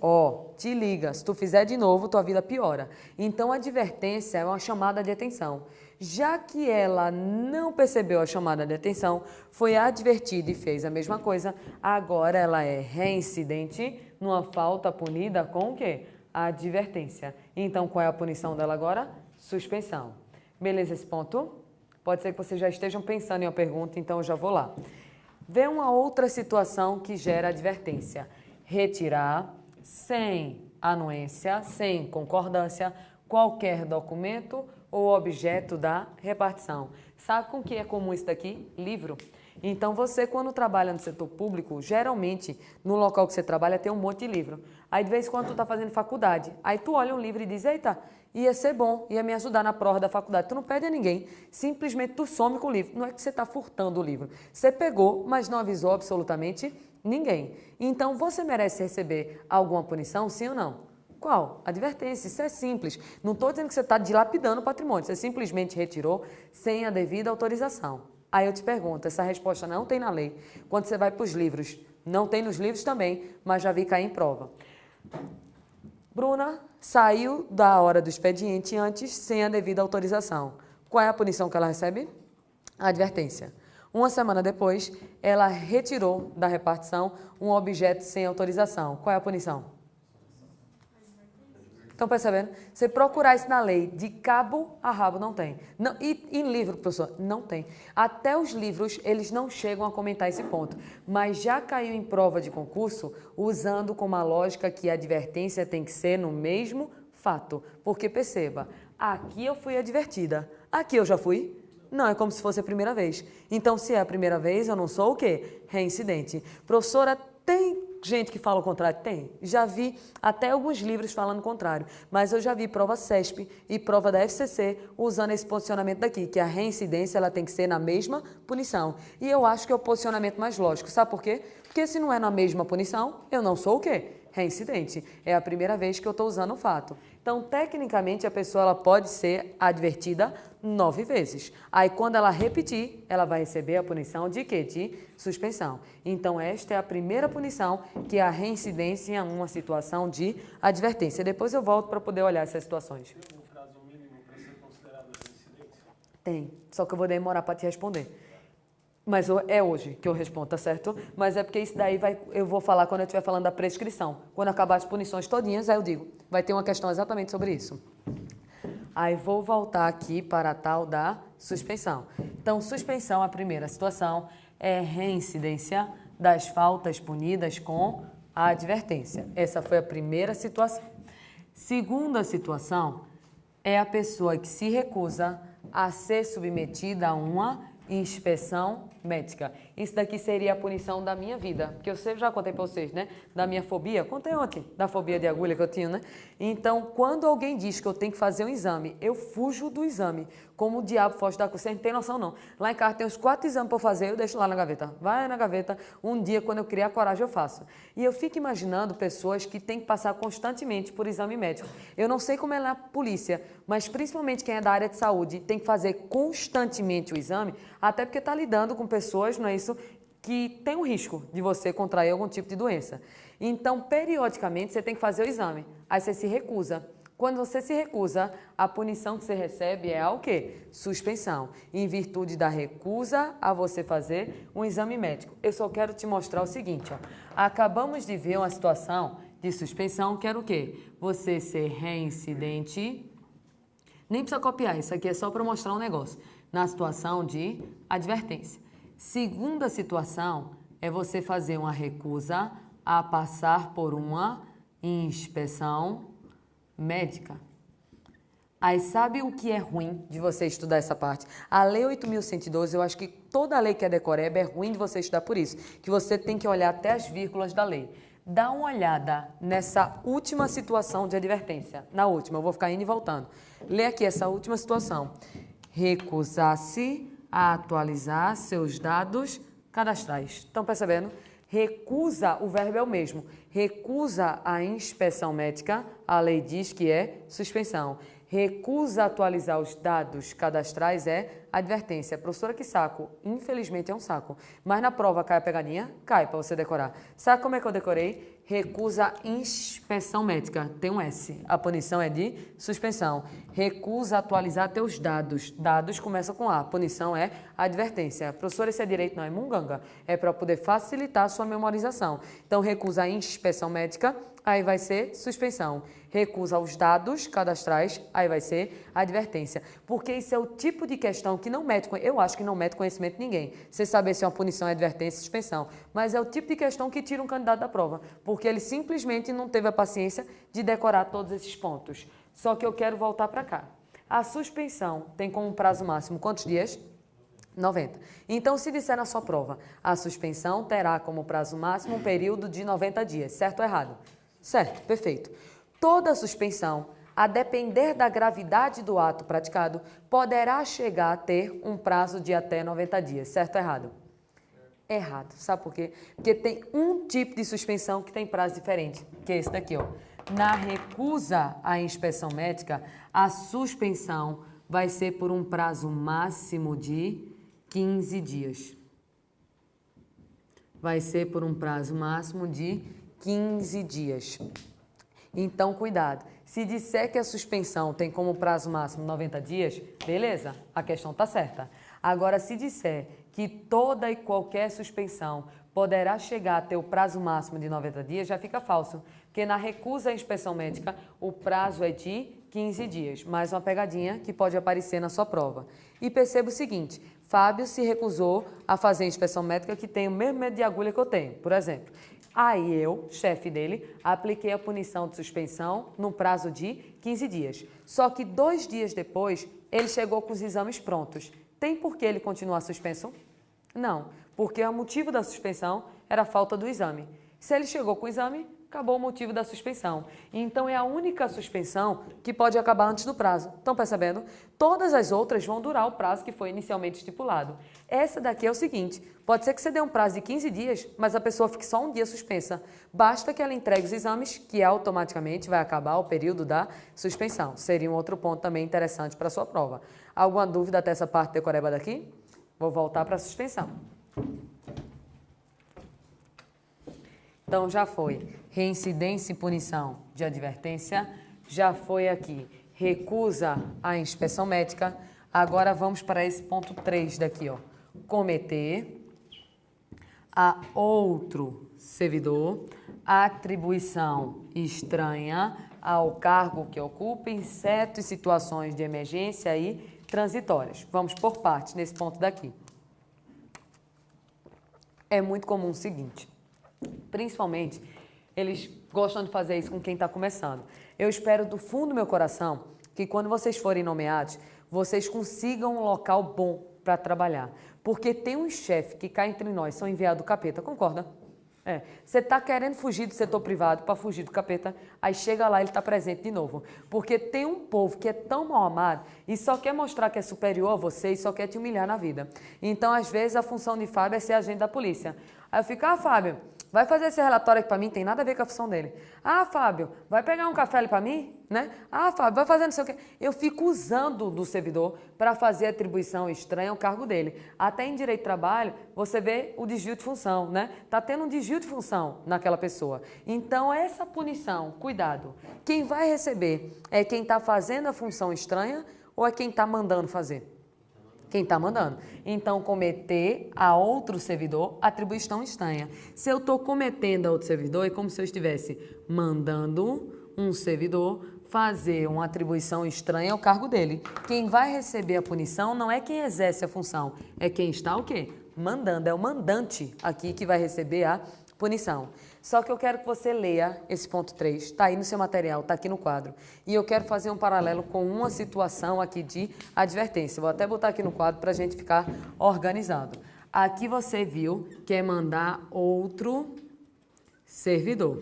A: te liga, se tu fizer de novo, tua vida piora. Então a advertência é uma chamada de atenção. Já que ela não percebeu a chamada de atenção, foi advertida e fez a mesma coisa, agora ela é reincidente numa falta punida com o quê? A advertência. Então qual é a punição dela agora? Suspensão. Beleza esse ponto? Pode ser que vocês já estejam pensando em uma pergunta, então eu já vou lá. Vê uma outra situação que gera advertência. Retirar, sem anuência, sem concordância, qualquer documento ou objeto da repartição. Sabe com que é comum isso daqui? Livro. Então você, quando trabalha no setor público, geralmente, no local que você trabalha, tem um monte de livro. Aí de vez em quando tu está fazendo faculdade, aí tu olha um livro e diz, eita, ia ser bom, ia me ajudar na prova da faculdade. Tu não pede a ninguém, simplesmente tu some com o livro. Não é que você está furtando o livro. Você pegou, mas não avisou absolutamente ninguém. Então você merece receber alguma punição, sim ou não? Qual? Advertência, isso é simples. Não estou dizendo que você está dilapidando o patrimônio, você simplesmente retirou sem a devida autorização. Aí eu te pergunto, essa resposta não tem na lei. Quando você vai para os livros, não tem nos livros também, mas já vi cair em prova. Bruna saiu da hora do expediente antes sem a devida autorização. Qual é a punição que ela recebe? A advertência. Uma semana depois, ela retirou da repartição um objeto sem autorização. Qual é a punição? Estão percebendo? Você procurar isso na lei, de cabo a rabo, não tem. Não, e em livro, professor, não tem. Até os livros, eles não chegam a comentar esse ponto. Mas já caiu em prova de concurso, usando como a lógica que a advertência tem que ser no mesmo fato. Porque perceba, aqui eu fui advertida, aqui eu já fui. Não, é como se fosse a primeira vez. Então, se é a primeira vez, eu não sou o quê? Reincidente. Professora, tem gente que fala o contrário? Tem. Já vi até alguns livros falando o contrário, mas eu já vi prova CESP e prova da FCC usando esse posicionamento daqui, que a reincidência ela tem que ser na mesma punição. E eu acho que é o posicionamento mais lógico. Sabe por quê? Porque se não é na mesma punição, eu não sou o quê? Reincidente. É a primeira vez que eu estou usando o fato. Então, tecnicamente, a pessoa ela pode ser advertida 9 vezes. Aí, quando ela repetir, ela vai receber a punição de quê? De suspensão. Então, esta é a primeira punição, que é a reincidência em uma situação de advertência. Depois eu volto para poder olhar essas situações.
B: Tem um prazo mínimo para ser considerado reincidência?
A: Tem, só que eu vou demorar para te responder. Mas é hoje que eu respondo, tá certo? Mas é porque isso daí eu vou falar quando eu estiver falando da prescrição. Quando acabar as punições todinhas, aí eu digo, vai ter uma questão exatamente sobre isso. Aí vou voltar aqui para a tal da suspensão. Então, suspensão, a primeira situação, é reincidência das faltas punidas com a advertência. Essa foi a primeira situação. Segunda situação é a pessoa que se recusa a ser submetida a uma inspeção médica. Isso daqui seria a punição da minha vida, porque eu sempre já contei para vocês, né? Da minha fobia, contei ontem, da fobia de agulha que eu tinha, né? Então, quando alguém diz que eu tenho que fazer um exame, eu fujo do exame, como o diabo foge da cruz. Você não tem noção, não. Lá em casa tem uns 4 exames para eu fazer, eu deixo lá na gaveta. Vai na gaveta, um dia, quando eu criar coragem, eu faço. E eu fico imaginando pessoas que têm que passar constantemente por exame médico. Eu não sei como é na polícia, mas principalmente quem é da área de saúde tem que fazer constantemente o exame, até porque está lidando com pessoas, não é isso, que tem um risco de você contrair algum tipo de doença. Então, periodicamente, você tem que fazer o exame. Aí você se recusa. Quando você se recusa, a punição que você recebe é o quê? Suspensão. Em virtude da recusa a você fazer um exame médico. Eu só quero te mostrar o seguinte, ó. Acabamos de ver uma situação de suspensão que era o quê? Você ser reincidente. Nem precisa copiar, isso aqui é só para mostrar um negócio. na situação de advertência. Segunda situação é você fazer uma recusa a passar por uma inspeção médica. Aí sabe o que é ruim de você estudar essa parte? A Lei 8.112, eu acho que toda lei que é decoreba é ruim de você estudar por isso, que você tem que olhar até as vírgulas da lei. Dá uma olhada nessa última situação de advertência. Na última, eu vou ficar indo e voltando. Lê aqui essa última situação. Recusar-se a atualizar seus dados cadastrais. Estão percebendo? Recusa, o verbo é o mesmo. Recusa a inspeção médica, a lei diz que é suspensão. Recusa atualizar os dados cadastrais é advertência. Professora, que saco. Infelizmente é um saco. Mas na prova cai a pegadinha? Cai para você decorar. Sabe como é que eu decorei? Recusa inspeção médica. Tem um S. A punição é de suspensão. Recusa atualizar teus dados. Dados começa com A. A punição é advertência. Professora, esse é direito, não é munganga. É para poder facilitar a sua memorização. Então, recusa inspeção médica, aí vai ser suspensão. Recusa os dados cadastrais, aí vai ser advertência. Porque isso é o tipo de questão que não mete, eu acho que não mete conhecimento de ninguém. Você saber se é uma punição, é advertência, suspensão. Mas é o tipo de questão que tira um candidato da prova, porque ele simplesmente não teve a paciência de decorar todos esses pontos. Só que eu quero voltar para cá. A suspensão tem como prazo máximo quantos dias? 90. Então, se disser na sua prova, a suspensão terá como prazo máximo um período de 90 dias. Certo ou errado? Certo, perfeito. Toda suspensão, a depender da gravidade do ato praticado, poderá chegar a ter um prazo de até 90 dias. Certo ou errado? Errado. Sabe por quê? Porque tem um tipo de suspensão que tem prazo diferente, que é esse daqui, ó. Na recusa à inspeção médica, a suspensão vai ser por um prazo máximo de 15 dias. Vai ser por um prazo máximo de 15 dias. Então, cuidado. Se disser que a suspensão tem como prazo máximo 90 dias, beleza, a questão está certa. Agora, se disser que toda e qualquer suspensão poderá chegar a ter o prazo máximo de 90 dias, já fica falso. Porque na recusa à inspeção médica, o prazo é de 15 dias. Mais uma pegadinha que pode aparecer na sua prova. E perceba o seguinte, Fábio se recusou a fazer a inspeção médica que tem o mesmo medo de agulha que eu tenho, por exemplo. Aí eu, chefe dele, apliquei a punição de suspensão no prazo de 15 dias. Só que 2 dias depois, ele chegou com os exames prontos. Tem por que ele continuar suspenso? Não, porque o motivo da suspensão era a falta do exame. Se ele chegou com o exame, acabou o motivo da suspensão. Então, é a única suspensão que pode acabar antes do prazo. Estão percebendo? Todas as outras vão durar o prazo que foi inicialmente estipulado. Essa daqui é o seguinte, pode ser que você dê um prazo de 15 dias, mas a pessoa fique só um dia suspensa. Basta que ela entregue os exames, que automaticamente vai acabar o período da suspensão. Seria um outro ponto também interessante para a sua prova. Alguma dúvida até essa parte decoreba daqui? Vou voltar para a suspensão. Então, já foi reincidência e punição de advertência, já foi aqui recusa à inspeção médica. Agora, vamos para esse ponto 3 daqui, ó. Cometer a outro servidor atribuição estranha ao cargo que ocupa em certas situações de emergência e transitórias. Vamos por partes nesse ponto daqui. É muito comum o seguinte, principalmente, eles gostam de fazer isso com quem está começando. Eu espero do fundo do meu coração que quando vocês forem nomeados, vocês consigam um local bom para trabalhar. Porque tem um chefe que cá entre nós são enviados do capeta, concorda? Você está querendo fugir do setor privado para fugir do capeta, aí chega lá e ele está presente de novo. Porque tem um povo que é tão mal amado e só quer mostrar que é superior a você e só quer te humilhar na vida. Então, às vezes, a função de Fábio é ser agente da polícia. Aí eu fico, Fábio, vai fazer esse relatório aqui para mim, tem nada a ver com a função dele. Fábio, vai pegar um café ali para mim? Né? Fábio, vai fazer não sei o quê. Eu fico usando do servidor para fazer atribuição estranha ao cargo dele. Até em direito de trabalho, você vê o desvio de função, né? Tá tendo um desvio de função naquela pessoa. Então, essa punição, cuidado. Quem vai receber é quem está fazendo a função estranha ou é quem está mandando fazer? Quem está mandando. Então, cometer a outro servidor atribuição estranha. Se eu estou cometendo a outro servidor, é como se eu estivesse mandando um servidor fazer uma atribuição estranha ao cargo dele. Quem vai receber a punição não é quem exerce a função, é quem está o quê? Mandando, é o mandante aqui que vai receber a punição. Só que eu quero que você leia esse ponto 3, está aí no seu material, está aqui no quadro. E eu quero fazer um paralelo com uma situação aqui de advertência. Vou até botar aqui no quadro para a gente ficar organizado. Aqui você viu que é mandar outro servidor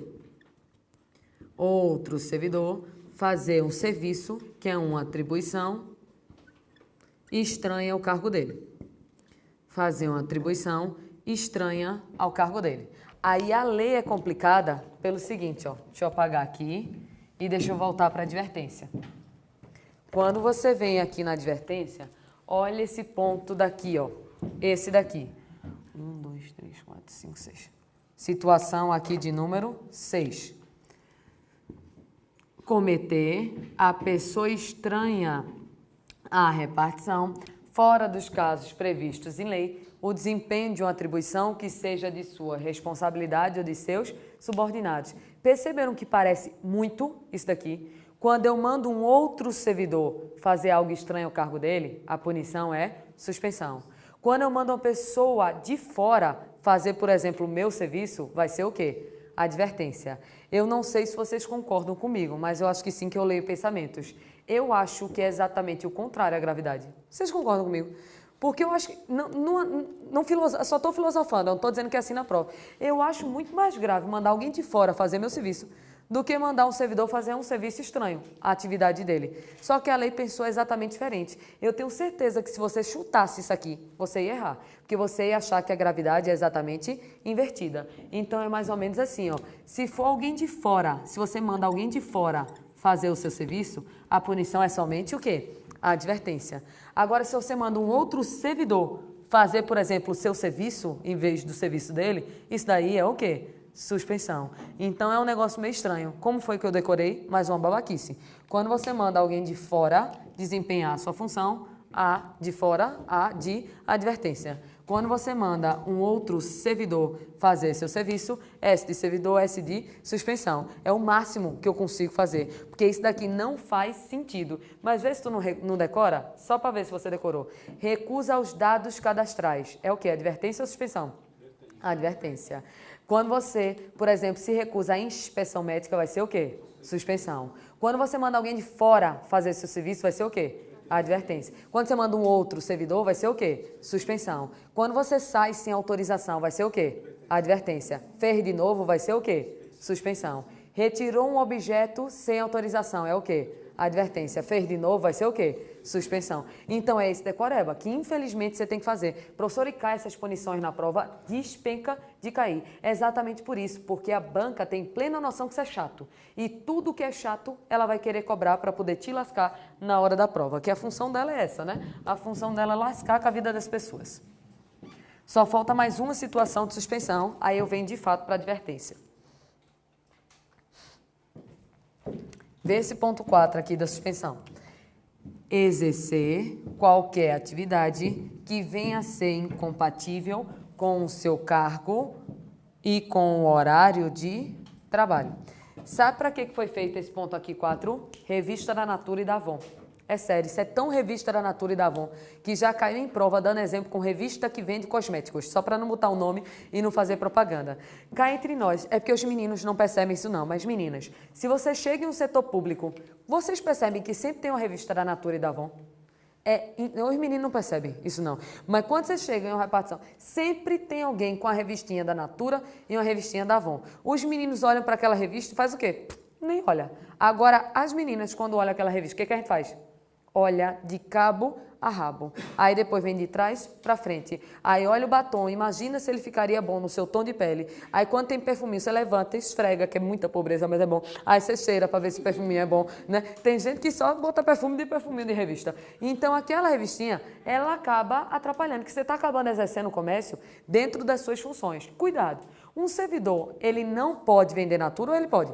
A: fazer um serviço, que é uma atribuição estranha ao cargo dele. Fazer uma atribuição estranha ao cargo dele. Aí a lei é complicada pelo seguinte, ó. Deixa eu apagar aqui e deixa eu voltar para a advertência. Quando você vem aqui na advertência, olha esse ponto daqui, ó. Esse daqui. 1, 2, 3, 4, 5, 6. Situação aqui de número 6. Cometer a pessoa estranha à repartição, fora dos casos previstos em lei, o desempenho de uma atribuição que seja de sua responsabilidade ou de seus subordinados. Perceberam que parece muito isso daqui? Quando eu mando um outro servidor fazer algo estranho ao cargo dele, a punição é suspensão. Quando eu mando uma pessoa de fora fazer, por exemplo, o meu serviço, vai ser o quê? Advertência. Eu não sei se vocês concordam comigo, mas eu acho que sim, que eu leio pensamentos. Eu acho que é exatamente o contrário à gravidade. Vocês concordam comigo? Porque eu acho que, só estou filosofando, não estou dizendo que é assim na prova. Eu acho muito mais grave mandar alguém de fora fazer meu serviço do que mandar um servidor fazer um serviço estranho, a atividade dele. Só que a lei pensou exatamente diferente. Eu tenho certeza que se você chutasse isso aqui, você ia errar, porque você ia achar que a gravidade é exatamente invertida. Então é mais ou menos assim, ó. Se for alguém de fora, se você manda alguém de fora fazer o seu serviço, a punição é somente o quê? A advertência. Agora, se você manda um outro servidor fazer, por exemplo, o seu serviço, em vez do serviço dele, isso daí é o quê? Suspensão. Então, é um negócio meio estranho. Como foi que eu decorei? Mais uma babaquice. Quando você manda alguém de fora desempenhar a sua função, A de fora, A de advertência. Quando você manda um outro servidor fazer seu serviço, S de servidor, S de suspensão. É o máximo que eu consigo fazer, porque isso daqui não faz sentido. Mas vê se tu não decora, só para ver se você decorou. Recusa aos dados cadastrais. É o quê? Advertência ou suspensão? Advertência. Quando você, por exemplo, se recusa à inspeção médica, vai ser o quê? Suspensão. Quando você manda alguém de fora fazer seu serviço, vai ser o quê? Advertência. Quando você manda um outro servidor, vai ser o quê? Suspensão. Quando você sai sem autorização, vai ser o quê? Advertência. Fez de novo, vai ser o quê? Suspensão. Retirou um objeto sem autorização, é o quê? Advertência. Fez de novo, vai ser o quê? Suspensão. Então é esse decoreba que infelizmente você tem que fazer. Professor, e cai essas punições na prova, despenca de cair. É exatamente por isso, porque a banca tem plena noção que isso é chato. E tudo que é chato, ela vai querer cobrar para poder te lascar na hora da prova. Que a função dela é essa, né? A função dela é lascar com a vida das pessoas. Só falta mais uma situação de suspensão, aí eu venho de fato para a advertência. Vê esse ponto 4 aqui da suspensão. Exercer qualquer atividade que venha a ser incompatível com o seu cargo e com o horário de trabalho. Sabe para que foi feito esse ponto aqui 4? Revista da Natura e da Avon. É sério, isso é tão revista da Natura e da Avon que já caiu em prova dando exemplo com revista que vende cosméticos, só para não botar o nome e não fazer propaganda. Cá entre nós, é porque os meninos não percebem isso não, mas meninas, se você chega em um setor público, vocês percebem que sempre tem uma revista da Natura e da Avon? Os meninos não percebem isso não, mas quando você chega em uma repartição, sempre tem alguém com a revistinha da Natura e uma revistinha da Avon. Os meninos olham para aquela revista e faz o quê? Nem olha. Agora, as meninas, quando olham aquela revista, o que a gente faz? Olha de cabo a rabo. Aí depois vem de trás para frente. Aí olha o batom, imagina se ele ficaria bom no seu tom de pele. Aí quando tem perfuminho, você levanta, esfrega, que é muita pobreza, mas é bom. Aí você cheira para ver se o perfuminho é bom, né? Tem gente que só bota perfuminho de revista. Então aquela revistinha, ela acaba atrapalhando, que você está acabando exercendo o comércio dentro das suas funções. Cuidado. Um servidor, ele não pode vender Natura ou ele pode?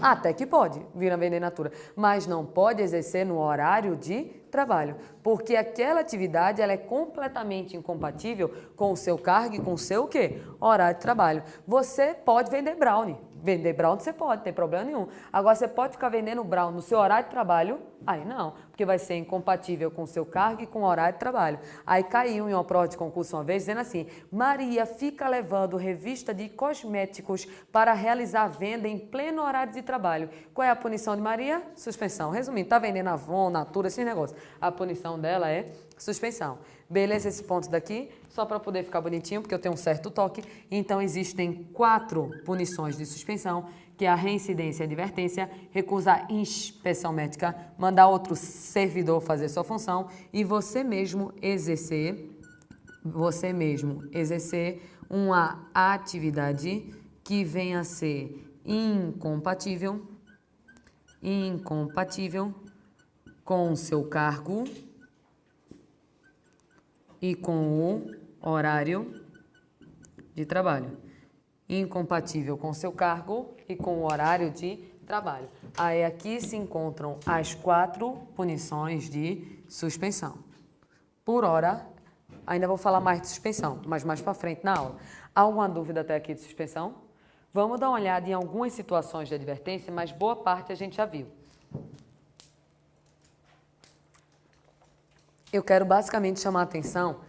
A: Até que pode vir a vender Natura, mas não pode exercer no horário de trabalho, porque aquela atividade ela é completamente incompatível com o seu cargo e com o seu quê? Horário de trabalho. Você pode vender brownie, Vender brown você pode, não tem problema nenhum. Agora você pode ficar vendendo brown no seu horário de trabalho? Aí não, porque vai ser incompatível com o seu cargo e com o horário de trabalho. Aí caiu em uma prova de concurso uma vez dizendo assim: Maria fica levando revista de cosméticos para realizar venda em pleno horário de trabalho. Qual é a punição de Maria? Suspensão. Resumindo, tá vendendo Avon, Natura, esse negócio. A punição dela é suspensão. Beleza, esse ponto daqui, só para poder ficar bonitinho, porque eu tenho um certo toque. Então, existem 4 punições de suspensão, que é a reincidência e advertência, recusar inspeção médica, mandar outro servidor fazer sua função e você mesmo exercer uma atividade que venha a ser incompatível com o seu cargo e com o horário de trabalho. Incompatível com o seu cargo e com o horário de trabalho. Aí aqui se encontram as 4 punições de suspensão. Por hora, ainda vou falar mais de suspensão, mas mais para frente na aula. Alguma dúvida até aqui de suspensão? Vamos dar uma olhada em algumas situações de advertência, mas boa parte a gente já viu. Eu quero basicamente chamar a atenção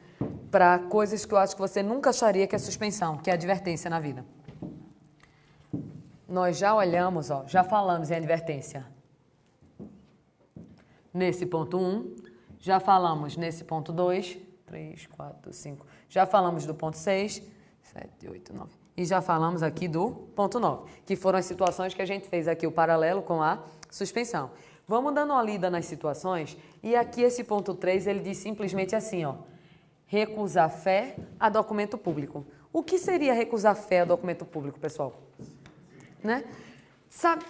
A: para coisas que eu acho que você nunca acharia que é suspensão, que é advertência na vida. Nós já olhamos, já falamos em advertência nesse ponto 1, já falamos nesse ponto 2, 3, 4, 5, já falamos do ponto 6, 7, 8, 9, e já falamos aqui do ponto 9, que foram as situações que a gente fez aqui o paralelo com a suspensão. Vamos dando uma lida nas situações, e aqui esse ponto 3, ele diz simplesmente assim, recusar fé a documento público. O que seria recusar fé a documento público, pessoal? Né? Sabe,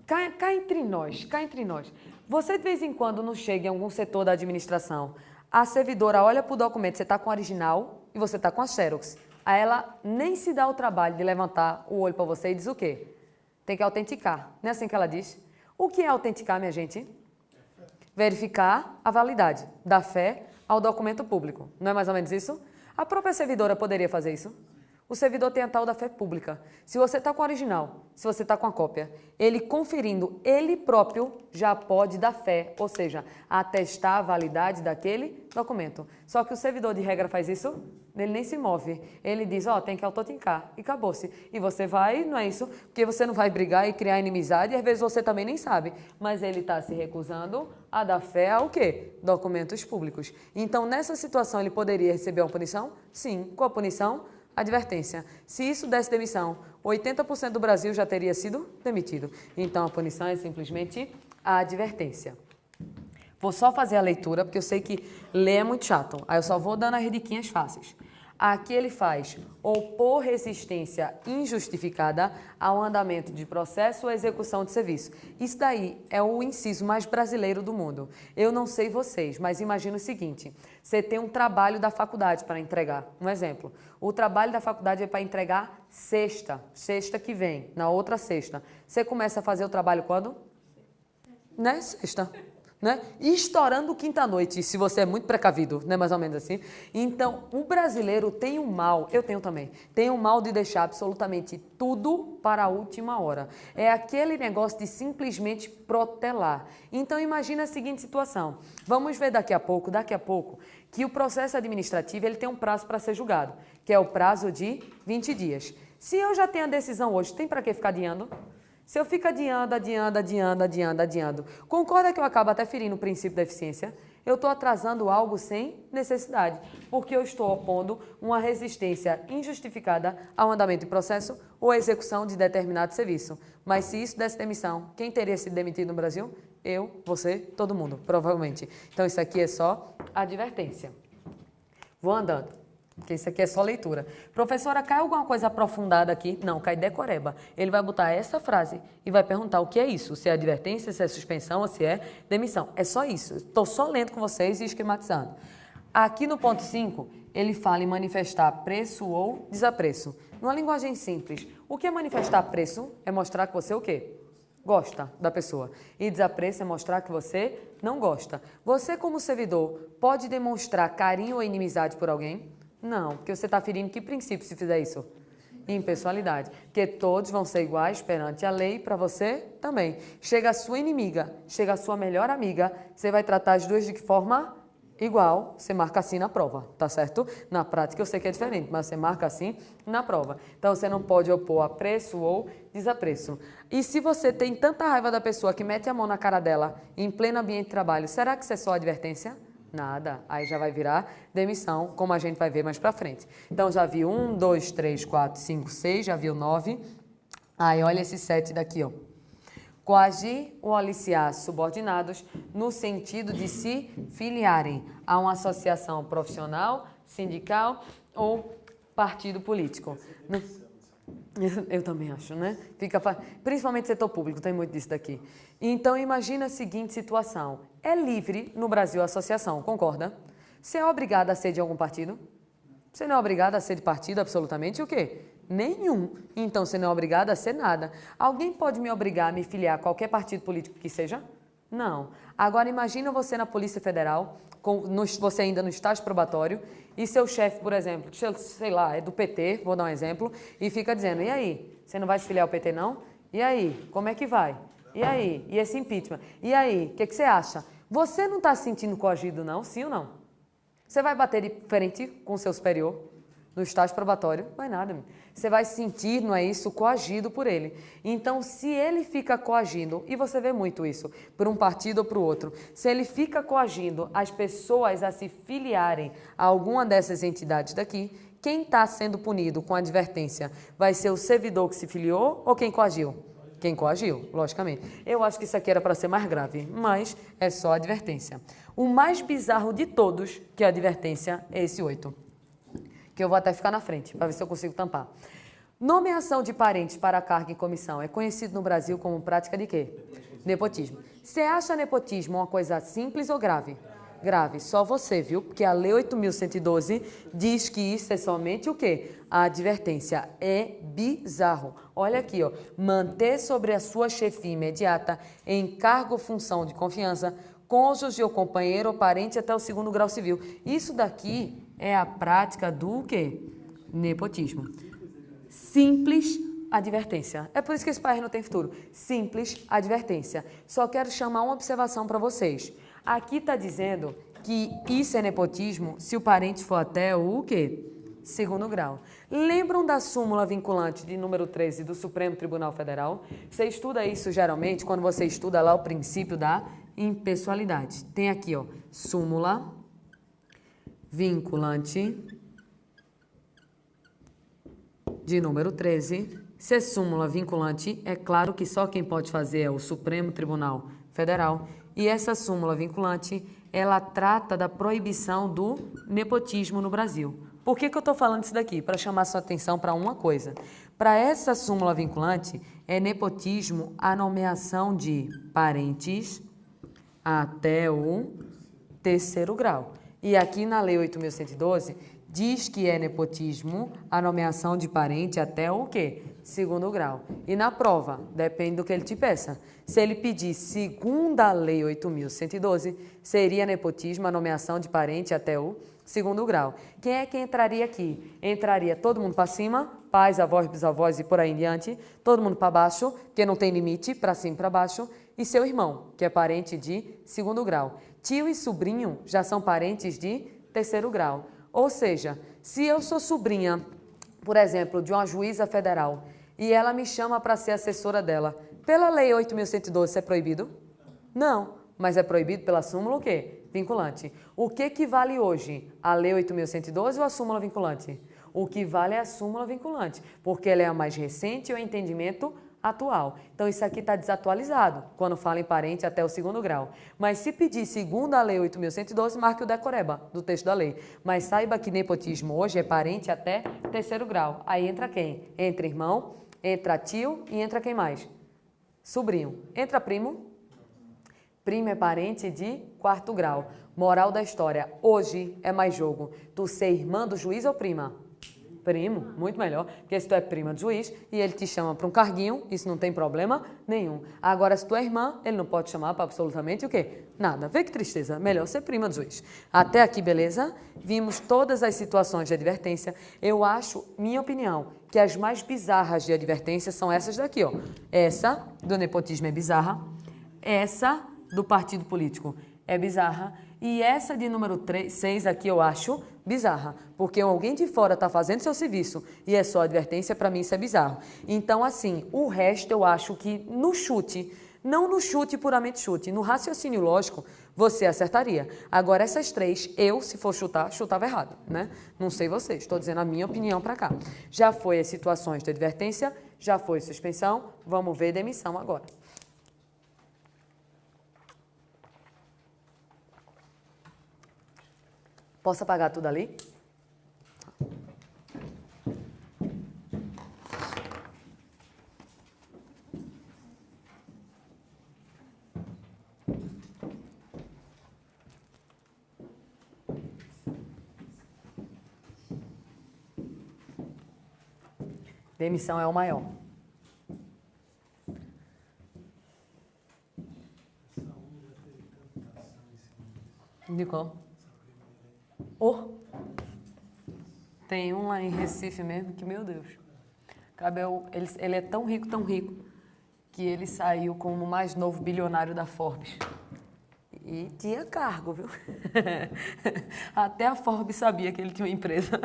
A: cá entre nós. Você de vez em quando não chega em algum setor da administração, a servidora olha para o documento, você está com o original e você está com a xerox. Aí ela nem se dá o trabalho de levantar o olho para você e diz o quê? Tem que autenticar. Não é assim que ela diz? O que é autenticar, minha gente? Verificar a validade da fé ao documento público. Não é mais ou menos isso? A própria servidora poderia fazer isso? O servidor tem a tal da fé pública. Se você está com o original, se você está com a cópia, ele conferindo, ele próprio já pode dar fé, ou seja, atestar a validade daquele documento. Só que o servidor de regra faz isso? Ele nem se move. Ele diz, tem que autenticar. E acabou-se. E você vai, não é isso? Porque você não vai brigar e criar inimizade, e às vezes você também nem sabe. Mas ele está se recusando a dar fé ao quê? Documentos públicos. Então, nessa situação, ele poderia receber uma punição? Sim. Qual a punição? Advertência. Se isso desse demissão, 80% do Brasil já teria sido demitido. Então, a punição é simplesmente a advertência. Vou só fazer a leitura, porque eu sei que ler é muito chato. Aí eu só vou dando as diquinhas fáceis. Aqui ele faz opor resistência injustificada ao andamento de processo ou execução de serviço. Isso daí é o inciso mais brasileiro do mundo. Eu não sei vocês, mas imagina o seguinte. Você tem um trabalho da faculdade para entregar. Um exemplo. O trabalho da faculdade é para entregar sexta que vem, na outra sexta. Você começa a fazer o trabalho quando? Né? Sexta. Né? E estourando quinta-noite, se você é muito precavido, né? Mais ou menos assim. Então, o brasileiro tem um mal, eu tenho também, tem um mal de deixar absolutamente tudo para a última hora. É aquele negócio de simplesmente protelar. Então, imagina a seguinte situação. Vamos ver daqui a pouco, que o processo administrativo ele tem um prazo para ser julgado, que é o prazo de 20 dias. Se eu já tenho a decisão hoje, tem para que ficar adiando? Se eu fico adiando, concorda que eu acabo até ferindo o princípio da eficiência? Eu estou atrasando algo sem necessidade, porque eu estou opondo uma resistência injustificada ao andamento de processo ou execução de determinado serviço. Mas se isso desse demissão, quem teria sido demitido no Brasil? Eu, você, todo mundo, provavelmente. Então isso aqui é só advertência. Vou andando. Porque isso aqui é só leitura. Professora, cai alguma coisa aprofundada aqui? Não, cai decoreba. Ele vai botar essa frase e vai perguntar o que é isso, se é advertência, se é suspensão ou se é demissão. É só isso. Estou só lendo com vocês e esquematizando. Aqui no ponto 5, ele fala em manifestar preço ou desapreço. Numa linguagem simples, o que é manifestar preço? É mostrar que você o quê? Gosta da pessoa. E desapreço é mostrar que você não gosta. Você, como servidor, pode demonstrar carinho ou inimizade por alguém? Não, porque você está ferindo que princípio se fizer isso? Impessoalidade. Porque todos vão ser iguais perante a lei para você também. Chega a sua inimiga, chega a sua melhor amiga, você vai tratar as duas de que forma? Igual, você marca assim na prova, tá certo? Na prática eu sei que é diferente, mas você marca assim na prova. Então você não pode opor apreço ou desapreço. E se você tem tanta raiva da pessoa que mete a mão na cara dela em pleno ambiente de trabalho, será que isso é só advertência? Nada. Aí já vai virar demissão, como a gente vai ver mais pra frente. Então já viu 1, 2, 3, 4, 5, 6, já viu 9. Aí olha esse 7 daqui, ó. Coagir ou aliciar subordinados no sentido de se filiarem a uma associação profissional, sindical ou partido político. Eu também acho, né? Principalmente setor público, tem muito disso daqui. Então, imagina a seguinte situação. É livre no Brasil a associação, concorda? Você é obrigado a ser de algum partido? Você não é obrigado a ser de partido absolutamente o quê? Nenhum. Então, você não é obrigado a ser nada. Alguém pode me obrigar a me filiar a qualquer partido político que seja? Não. Agora, imagina você na Polícia Federal, você ainda no estágio probatório, e seu chefe, por exemplo, sei lá, é do PT, vou dar um exemplo, e fica dizendo, e aí, você não vai se filiar ao PT não? E aí, como é que vai? E aí, e esse impeachment? E aí, o que você acha? Você não está se sentindo coagido não, sim ou não? Você vai bater de frente com o seu superior no estágio probatório? Vai nada. Você vai se sentir, não é isso, coagido por ele. Então, se ele fica coagindo, e você vê muito isso, por um partido ou para o outro, se ele fica coagindo as pessoas a se filiarem a alguma dessas entidades daqui, quem está sendo punido com advertência vai ser o servidor que se filiou ou quem coagiu? Quem coagiu, logicamente. Eu acho que isso aqui era para ser mais grave, mas é só advertência. O mais bizarro de todos, que é a advertência, é esse 8. Que eu vou até ficar na frente, para ver se eu consigo tampar. Nomeação de parentes para cargo em comissão é conhecido no Brasil como prática de quê? Nepotismo. Você acha nepotismo uma coisa simples ou grave? Grave, só você, viu? Porque a Lei 8.112 diz que isso é somente o quê? A advertência. É bizarro. Olha aqui, ó. Manter sobre a sua chefia imediata, em cargo ou função de confiança, cônjuge ou companheiro ou parente até o 2º grau civil. Isso daqui é a prática do quê? Nepotismo. Simples advertência. É por isso que esse país não tem futuro. Simples advertência. Só quero chamar uma observação para vocês. Aqui está dizendo que isso é nepotismo se o parente for até o quê? 2º grau. Lembram da súmula vinculante de número 13 do Supremo Tribunal Federal? Você estuda isso geralmente quando você estuda lá o princípio da impessoalidade. Tem aqui, ó, súmula vinculante de número 13. Se é súmula vinculante, é claro que só quem pode fazer é o Supremo Tribunal Federal. E essa súmula vinculante, ela trata da proibição do nepotismo no Brasil. Por que eu estou falando isso daqui? Para chamar sua atenção para uma coisa. Para essa súmula vinculante, é nepotismo a nomeação de parentes até o 3º grau. E aqui na Lei 8.112, diz que é nepotismo a nomeação de parente até o quê? 2º grau. E na prova, depende do que ele te peça. Se ele pedir segundo a Lei 8.112, seria nepotismo a nomeação de parente até o 2º grau. Quem é que entraria aqui? Entraria todo mundo para cima, pais, avós, bisavós e por aí em diante, todo mundo para baixo, que não tem limite, para cima e para baixo, e seu irmão, que é parente de 2º grau. Tio e sobrinho já são parentes de 3º grau. Ou seja, se eu sou sobrinha, por exemplo, de uma juíza federal, e ela me chama para ser assessora dela, pela Lei 8.112, isso é proibido? Não, mas é proibido pela súmula o quê? Vinculante. O que vale hoje? A Lei 8.112 ou a súmula vinculante? O que vale é a súmula vinculante, porque ela é a mais recente e o entendimento atual. Então, isso aqui está desatualizado, quando fala em parente até o 2º grau. Mas se pedir segundo a Lei 8.112, marque o decoreba do texto da lei. Mas saiba que nepotismo hoje é parente até 3º grau. Aí entra quem? Entra irmão, entra tio e entra quem mais? Sobrinho. Entra primo? Primo é parente de 4º grau. Moral da história, hoje é mais jogo. Tu ser irmã do juiz ou prima? Primo, muito melhor, porque se tu é prima do juiz e ele te chama para um carguinho, isso não tem problema nenhum. Agora, se tu é irmã, ele não pode chamar para absolutamente o quê? Nada. Vê que tristeza, melhor ser prima do juiz. Até aqui, beleza? Vimos todas as situações de advertência. Eu acho, minha opinião, que as mais bizarras de advertência são essas daqui, ó. Essa do nepotismo é bizarra, essa do partido político é bizarra, e essa de número 6 aqui eu acho bizarra, porque alguém de fora está fazendo seu serviço e é só advertência, para mim isso é bizarro. Então, assim, o resto eu acho que no chute, não no chute puramente chute, no raciocínio lógico, você acertaria. Agora, essas 3, eu, se for chutar, chutava errado, né? Não sei vocês, estou dizendo a minha opinião para cá. Já foi as situações de advertência, já foi suspensão, vamos ver demissão agora. Posso apagar tudo ali? Demissão é o maior. De qual? Oh. Tem um lá em Recife mesmo que, meu Deus, Cabel, ele é tão rico, que ele saiu como o mais novo bilionário da Forbes. E tinha cargo, viu? Até a Forbes sabia que ele tinha uma empresa.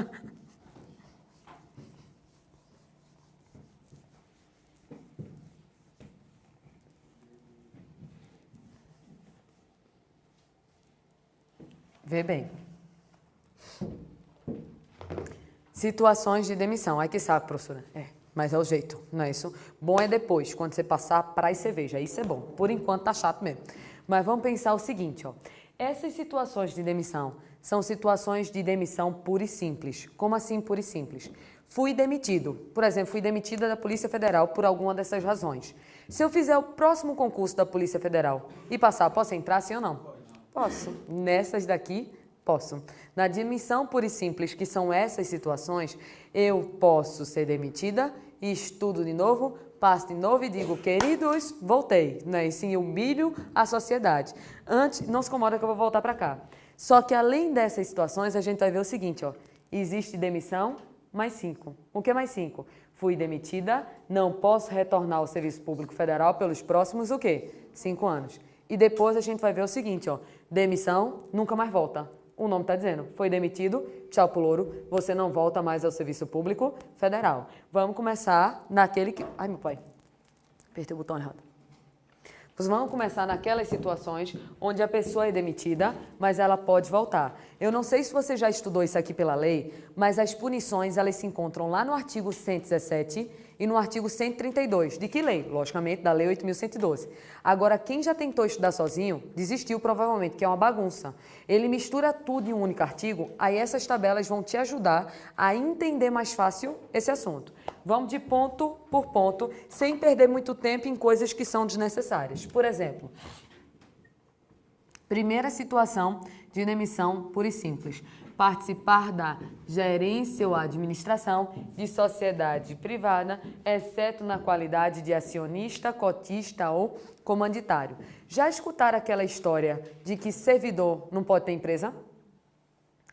A: Vê bem. Situações de demissão. Aí que sabe, professora. Mas é o jeito, não é isso? Bom é depois, quando você passar praia e cerveja. Isso é bom. Por enquanto tá chato mesmo. Mas vamos pensar o seguinte, ó. Essas situações de demissão são situações de demissão pura e simples. Como assim pura e simples? Fui demitido. Por exemplo, fui demitida da Polícia Federal por alguma dessas razões. Se eu fizer o próximo concurso da Polícia Federal e passar, posso entrar sim ou não? Posso. Nessas daqui, posso. Na demissão pura e simples, que são essas situações, eu posso ser demitida, estudo de novo, passo de novo e digo, queridos, voltei. Né? E sim, humilho a sociedade. Antes, não se incomoda que eu vou voltar para cá. Só que além dessas situações, a gente vai ver o seguinte, ó. Existe demissão, mais 5. O que é mais 5? Fui demitida, não posso retornar ao Serviço Público Federal pelos próximos, o quê? 5 anos. E depois a gente vai ver o seguinte, ó. Demissão, nunca mais volta. O nome está dizendo, foi demitido, tchau pro louro, você não volta mais ao Serviço Público Federal. Vamos começar naquele que... Ai, meu pai, apertei o botão errado. Vamos começar naquelas situações onde a pessoa é demitida, mas ela pode voltar. Eu não sei se você já estudou isso aqui pela lei, mas as punições elas se encontram lá no artigo 117 e no artigo 132. De que lei? Logicamente, da Lei 8.112. Agora, quem já tentou estudar sozinho, desistiu provavelmente, que é uma bagunça. Ele mistura tudo em um único artigo, aí essas tabelas vão te ajudar a entender mais fácil esse assunto. Vamos de ponto por ponto, sem perder muito tempo em coisas que são desnecessárias. Por exemplo, primeira situação de demissão pura e simples. Participar da gerência ou administração de sociedade privada, exceto na qualidade de acionista, cotista ou comanditário. Já escutaram aquela história de que servidor não pode ter empresa?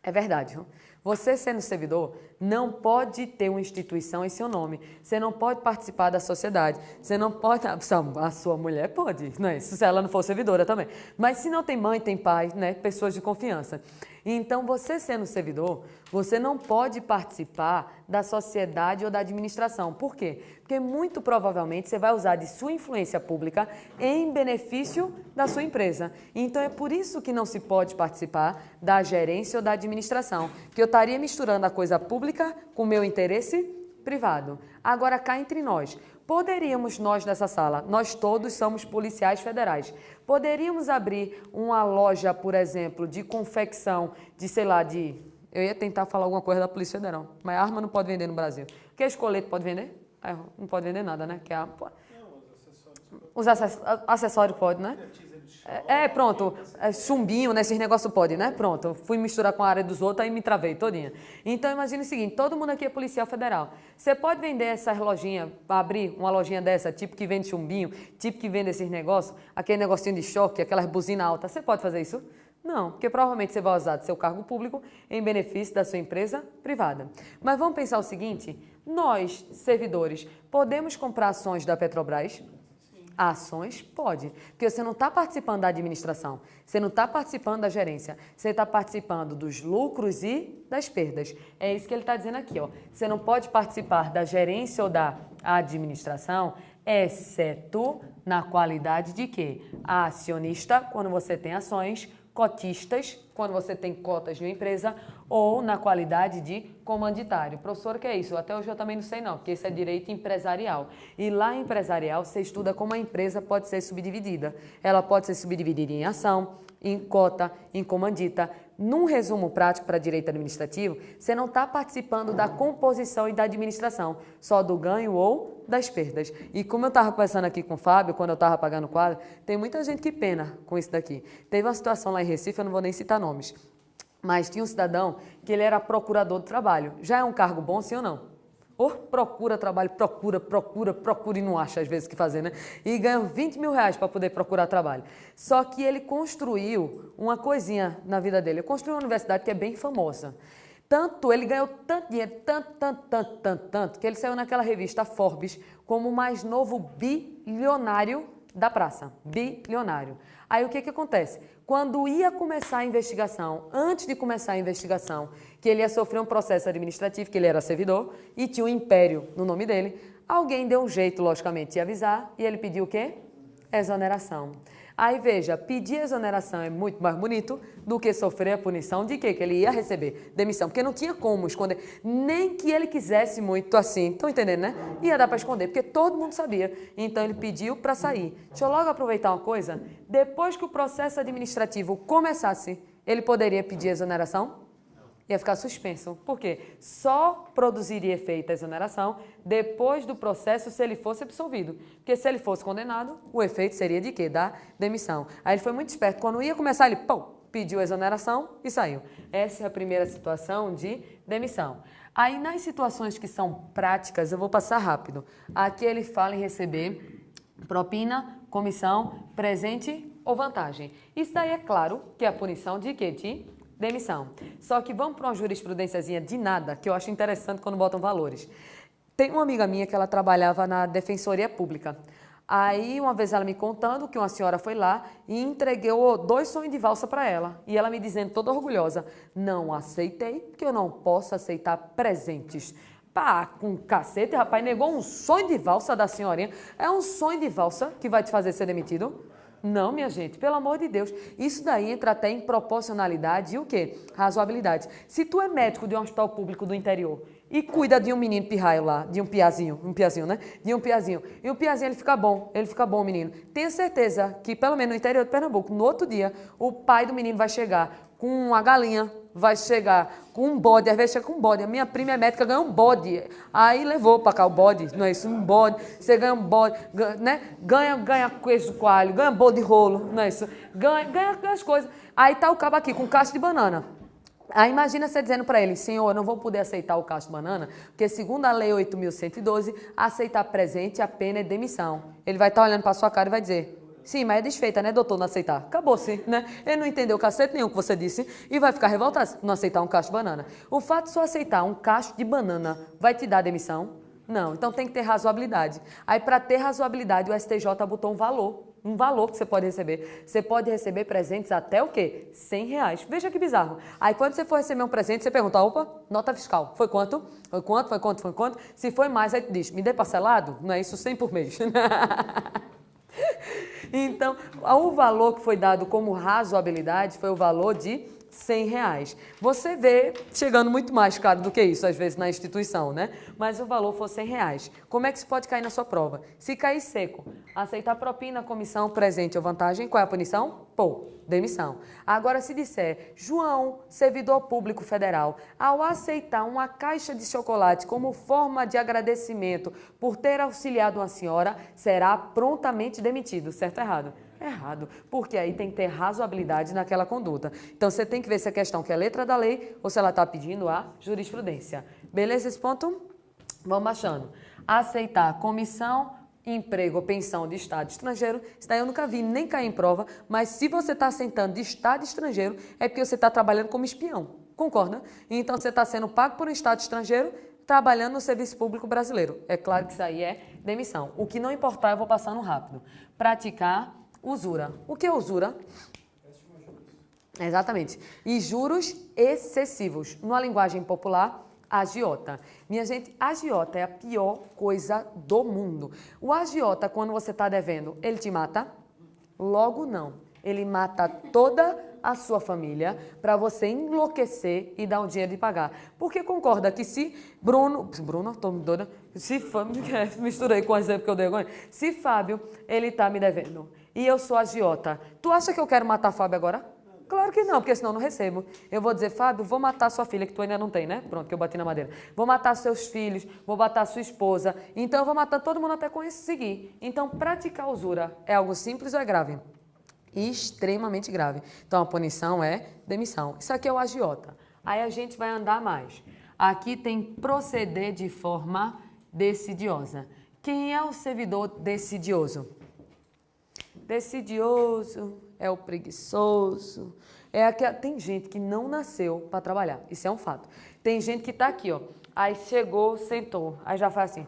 A: É verdade, viu? Você sendo servidor, não pode ter uma instituição em seu nome. Você não pode participar da sociedade. Você não pode... A sua mulher pode, não é? Se ela não for servidora também. Mas se não tem mãe, tem pai, né? Pessoas de confiança. Então, você sendo servidor, você não pode participar da sociedade ou da administração. Por quê? Porque muito provavelmente você vai usar de sua influência pública em benefício da sua empresa. Então, é por isso que não se pode participar da gerência ou da administração. Que eu estaria misturando a coisa pública com o meu interesse privado. Agora, cá entre nós, poderíamos nós nessa sala, nós todos somos policiais federais, poderíamos abrir uma loja, por exemplo, de confecção, de sei lá, de... Eu ia tentar falar alguma coisa da Polícia Federal, mas arma não pode vender no Brasil. Que escolete pode vender? Não pode vender nada, né? Que a... Os acessórios pode, né? Pronto, chumbinho, né? Esses negócios pode, né? Pronto, fui misturar com a área dos outros, aí me travei todinha. Então, imagine o seguinte, todo mundo aqui é policial federal. Você pode vender essas lojinhas, abrir uma lojinha dessa, tipo que vende chumbinho, tipo que vende esses negócios, aquele negocinho de choque, aquelas buzinas altas, você pode fazer isso? Não, porque provavelmente você vai usar do seu cargo público em benefício da sua empresa privada. Mas vamos pensar o seguinte, nós, servidores, podemos comprar ações da Petrobras? Ações? Pode, porque você não está participando da administração, você não está participando da gerência, você está participando dos lucros e das perdas. É isso que ele está dizendo aqui, ó. Você não pode participar da gerência ou da administração, exceto na qualidade de quê? Acionista, quando você tem ações, cotistas, quando você tem cotas de uma empresa, ou na qualidade de comanditário. Professor, o que é isso? Até hoje eu também não sei não, porque isso é direito empresarial. E lá em empresarial você estuda como a empresa pode ser subdividida. Ela pode ser subdividida em ação, em cota, em comandita. Num resumo prático para direito administrativo, você não está participando da composição e da administração, só do ganho ou das perdas. E como eu estava conversando aqui com o Fábio, quando eu estava pagando o quadro, tem muita gente que pena com isso daqui. Teve uma situação lá em Recife, eu não vou nem citar nomes, mas tinha um cidadão que ele era procurador do trabalho. Já é um cargo bom, sim ou não? Ou procura trabalho, procura e não acha às vezes o que fazer, né? E ganha 20 mil reais para poder procurar trabalho. Só que ele construiu uma coisinha na vida dele. Ele construiu uma universidade que é bem famosa. Ele ganhou tanto dinheiro, tanto, que ele saiu naquela revista Forbes como o mais novo bilionário da praça. Bilionário. Aí o que acontece? Quando ia começar a investigação, antes de começar a investigação, que ele ia sofrer um processo administrativo, que ele era servidor e tinha um império no nome dele, alguém deu um jeito, logicamente, de avisar e ele pediu o quê? Exoneração. Aí veja, pedir exoneração é muito mais bonito do que sofrer a punição de quê? Que ele ia receber demissão, porque não tinha como esconder, nem que ele quisesse muito assim, estão entendendo, né? Ia dar para esconder, porque todo mundo sabia, então ele pediu para sair. Deixa eu logo aproveitar uma coisa, depois que o processo administrativo começasse, ele poderia pedir exoneração? Ia ficar suspenso. Por quê? Só produziria efeito a exoneração depois do processo se ele fosse absolvido. Porque se ele fosse condenado, o efeito seria de quê? Da demissão. Aí ele foi muito esperto. Quando ia começar, ele pediu a exoneração e saiu. Essa é a primeira situação de demissão. Aí nas situações que são práticas, eu vou passar rápido. Aqui ele fala em receber propina, comissão, presente ou vantagem. Isso daí é claro que é a punição de quê? De demissão. Só que vamos para uma jurisprudênciazinha de nada, que eu acho interessante quando botam valores. Tem uma amiga minha que ela trabalhava na Defensoria Pública. Aí, uma vez ela me contando que uma senhora foi lá e entregou 2 sonhos de valsa para ela. E ela me dizendo toda orgulhosa, não aceitei, porque eu não posso aceitar presentes. Pá, com cacete, rapaz, negou um sonho de valsa da senhorinha. É um sonho de valsa que vai te fazer ser demitido? Não, minha gente, pelo amor de Deus. Isso daí entra até em proporcionalidade e o quê? Razoabilidade. Se tu é médico de um hospital público do interior e cuida de um menino pirraio lá, de um piazinho, né? De um piazinho. E o piazinho, ele fica bom, menino. Tenha certeza que, pelo menos no interior de Pernambuco, no outro dia, o pai do menino vai chegar com uma galinha, vai chegar com um bode, às vezes chega com um bode. A minha prima é médica, ganhou um bode. Aí levou para cá o bode, não é isso? Um bode. Você ganha um bode, né? Ganha queijo coalho, ganha bolo de rolo, não é isso? Ganha as coisas. Aí tá o cabo aqui com cacho de banana. Aí imagina você dizendo para ele, senhor, eu não vou poder aceitar o cacho de banana, porque segundo a lei 8.112, aceitar presente a pena é demissão. Ele vai estar olhando para sua cara e vai dizer, sim, mas é desfeita, né, doutor, não aceitar. Acabou-se, né? Ele não entendeu cacete nenhum que você disse e vai ficar revoltado se não aceitar um cacho de banana. O fato de só aceitar um cacho de banana vai te dar demissão? Não, então tem que ter razoabilidade. Aí para ter razoabilidade o STJ botou um valor que você pode receber. Você pode receber presentes até o quê? R$100. Veja que bizarro. Aí quando você for receber um presente, você pergunta, opa, nota fiscal, foi quanto? Foi quanto? Se foi mais, aí tu diz, me dê parcelado? Não é isso, 100 por mês. Então, o valor que foi dado como razoabilidade foi o valor de R$100. Você vê chegando muito mais caro do que isso, às vezes, na instituição, né? Mas o valor for R$100. Como é que isso pode cair na sua prova? Se cair seco, aceitar propina, comissão, presente ou vantagem, qual é a punição? Demissão. Agora, se disser, João, servidor público federal, ao aceitar uma caixa de chocolate como forma de agradecimento por ter auxiliado uma senhora, será prontamente demitido. Certo ou errado? errado, porque aí tem que ter razoabilidade naquela conduta. Então, você tem que ver se a questão que é letra da lei ou se ela está pedindo a jurisprudência. Beleza esse ponto? Vamos baixando. Aceitar comissão, emprego ou pensão de Estado estrangeiro. Isso daí eu nunca vi nem cair em prova, mas se você está aceitando de Estado estrangeiro, é porque você está trabalhando como espião. Concorda? Então, você está sendo pago por um Estado estrangeiro, trabalhando no serviço público brasileiro. É claro que isso aí é demissão. O que não importar, eu vou passando rápido. Praticar usura. O que é usura? Exatamente. E juros excessivos. Numa linguagem popular, agiota. Minha gente, agiota é a pior coisa do mundo. O agiota, quando você está devendo, ele te mata? Logo não. Ele mata toda a sua família para você enlouquecer e dar o dinheiro de pagar. Porque concorda que se Bruno, tô doida, se Fábio, misturei com o exemplo que eu dei agora, se Fábio, ele tá me devendo e eu sou agiota, tu acha que eu quero matar Fábio agora? Claro que não, porque senão eu não recebo. Eu vou dizer, Fábio, vou matar sua filha, que tu ainda não tem, né? Pronto, que eu bati na madeira. Vou matar seus filhos, vou matar sua esposa. Então, eu vou matar todo mundo até conseguir. Então, praticar usura é algo simples ou é grave? Extremamente grave. Então, a punição é demissão. Isso aqui é o agiota. Aí a gente vai andar mais. Aqui tem proceder de forma decidiosa. Quem é o servidor decidioso? Decidioso é o preguiçoso. Tem gente que não nasceu para trabalhar. Isso é um fato. Tem gente que está aqui, ó. Aí chegou, sentou. Aí já faz assim.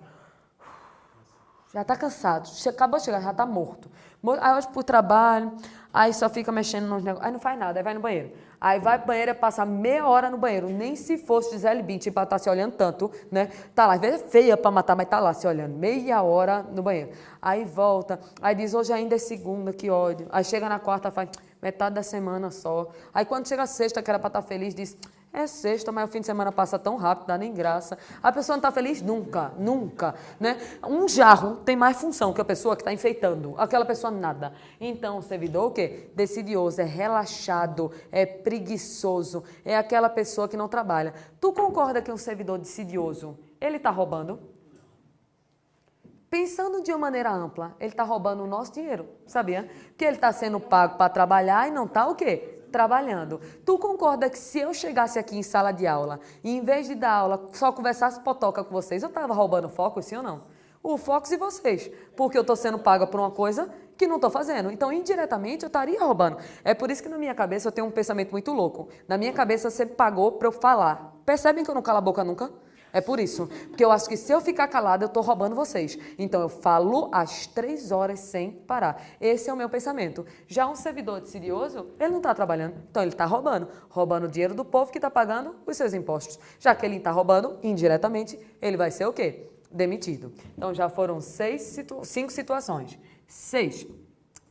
A: Já está cansado. Acabou de chegar, já está morto. Aí hoje pro trabalho, aí só fica mexendo nos negócios. Aí não faz nada, aí vai no banheiro. Aí vai pro banheiro e passa meia hora no banheiro. Nem se fosse Gisele Bündchen para estar se olhando tanto, né? Tá lá, às vezes é feia para matar, mas tá lá se olhando. Meia hora no banheiro. Aí volta, aí diz, hoje ainda é segunda, que ódio. Aí chega na quarta, faz metade da semana só. Aí quando chega a sexta, que era para estar feliz, diz... É sexta, mas o fim de semana passa tão rápido, dá nem graça. A pessoa não está feliz nunca, nunca, né? Um jarro tem mais função que a pessoa que está enfeitando. Aquela pessoa nada. Então, o servidor o quê? Decidioso, é relaxado, é preguiçoso, é aquela pessoa que não trabalha. Tu concorda que um servidor decidioso, ele está roubando? Pensando de uma maneira ampla, ele está roubando o nosso dinheiro, sabia? Porque ele está sendo pago para trabalhar e não está o quê? Trabalhando. Tu concorda que se eu chegasse aqui em sala de aula e em vez de dar aula, só conversasse potoca com vocês, eu estava roubando foco, sim ou não? O foco e vocês, porque eu estou sendo paga por uma coisa que não estou fazendo. Então, indiretamente, eu estaria roubando. É por isso que na minha cabeça eu tenho um pensamento muito louco. Na minha cabeça você pagou para eu falar. Percebem que eu não calo a boca nunca? É por isso, porque eu acho que se eu ficar calada, eu estou roubando vocês. Então, eu falo às 3 horas sem parar. Esse é o meu pensamento. Já um servidor decidioso, ele não está trabalhando, então ele está roubando. Roubando o dinheiro do povo que está pagando os seus impostos. Já que ele está roubando, indiretamente, ele vai ser o quê? Demitido. Então, já foram 5 situações. 6.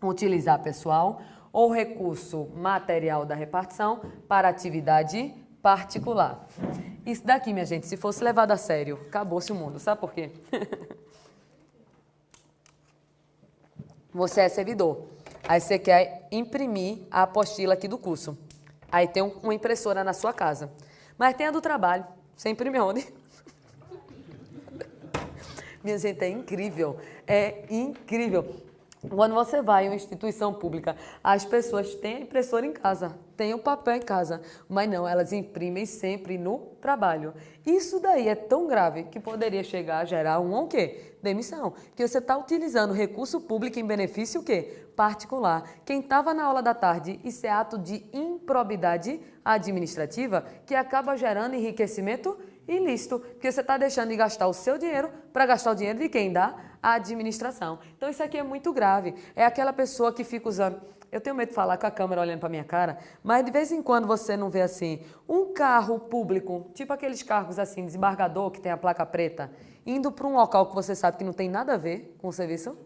A: Utilizar pessoal ou recurso material da repartição para atividade particular. Isso daqui, minha gente, se fosse levado a sério, acabou-se o mundo. Sabe por quê? Você é servidor. Aí você quer imprimir a apostila aqui do curso. Aí tem uma impressora na sua casa. Mas tem a do trabalho. Você imprime onde? Minha gente, é incrível. É incrível. Quando você vai em uma instituição pública, as pessoas têm a impressora em casa, têm o papel em casa, mas não, elas imprimem sempre no trabalho. Isso daí é tão grave que poderia chegar a gerar o quê? Demissão. Porque você está utilizando recurso público em benefício o quê? Particular. Quem estava na aula da tarde, isso é ato de improbidade administrativa que acaba gerando enriquecimento ilícito, porque você está deixando de gastar o seu dinheiro para gastar o dinheiro de quem dá? A administração. Então, isso aqui é muito grave. É aquela pessoa que fica usando... Eu tenho medo de falar com a câmera olhando para a minha cara, mas de vez em quando você não vê assim, um carro público, tipo aqueles carros assim, desembargador, que tem a placa preta, indo para um local que você sabe que não tem nada a ver com o serviço,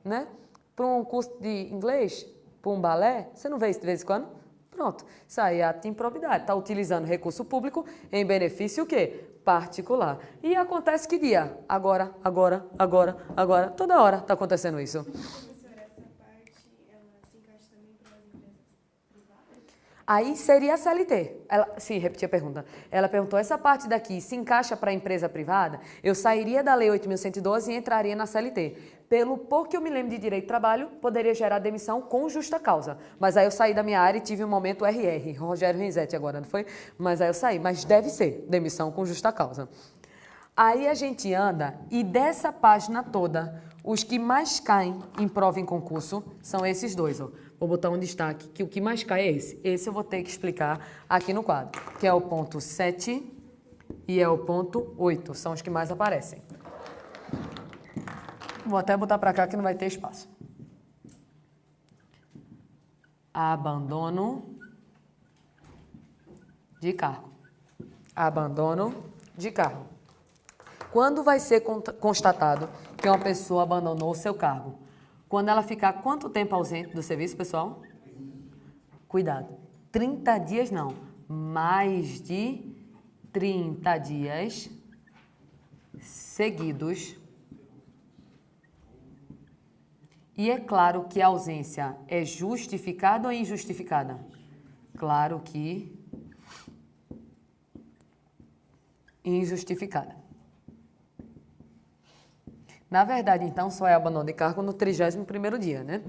A: né? Para um curso de inglês, para um balé, você não vê isso de vez em quando? Pronto, isso aí é ato de improbidade. Está utilizando recurso público em benefício o quê? Particular. E acontece que dia? Agora. Toda hora está acontecendo isso. Aí seria a CLT. Sim, repetir a pergunta. Ela perguntou, essa parte daqui se encaixa para a empresa privada? Eu sairia da Lei 8.112 e entraria na CLT. Pelo pouco que eu me lembro de direito do trabalho, poderia gerar demissão com justa causa. Mas aí eu saí da minha área e tive um momento RR, Rogério Renzetti agora, não foi? Mas aí eu saí. Mas deve ser demissão com justa causa. Aí a gente anda e dessa página toda, os que mais caem em prova em concurso são esses dois, ó. Vou botar um destaque, que o que mais cai é esse. Esse eu vou ter que explicar aqui no quadro, que é o ponto 7 e é o ponto 8. São os que mais aparecem. Vou até botar para cá que não vai ter espaço. Abandono de cargo. Abandono de cargo. Quando vai ser constatado que uma pessoa abandonou o seu cargo? Quando ela ficar quanto tempo ausente do serviço, pessoal? Cuidado. 30 dias não. Mais de 30 dias seguidos. E é claro que a ausência é justificada ou injustificada? Claro que injustificada. Na verdade, então, só é abandono de cargo no 31º dia, né?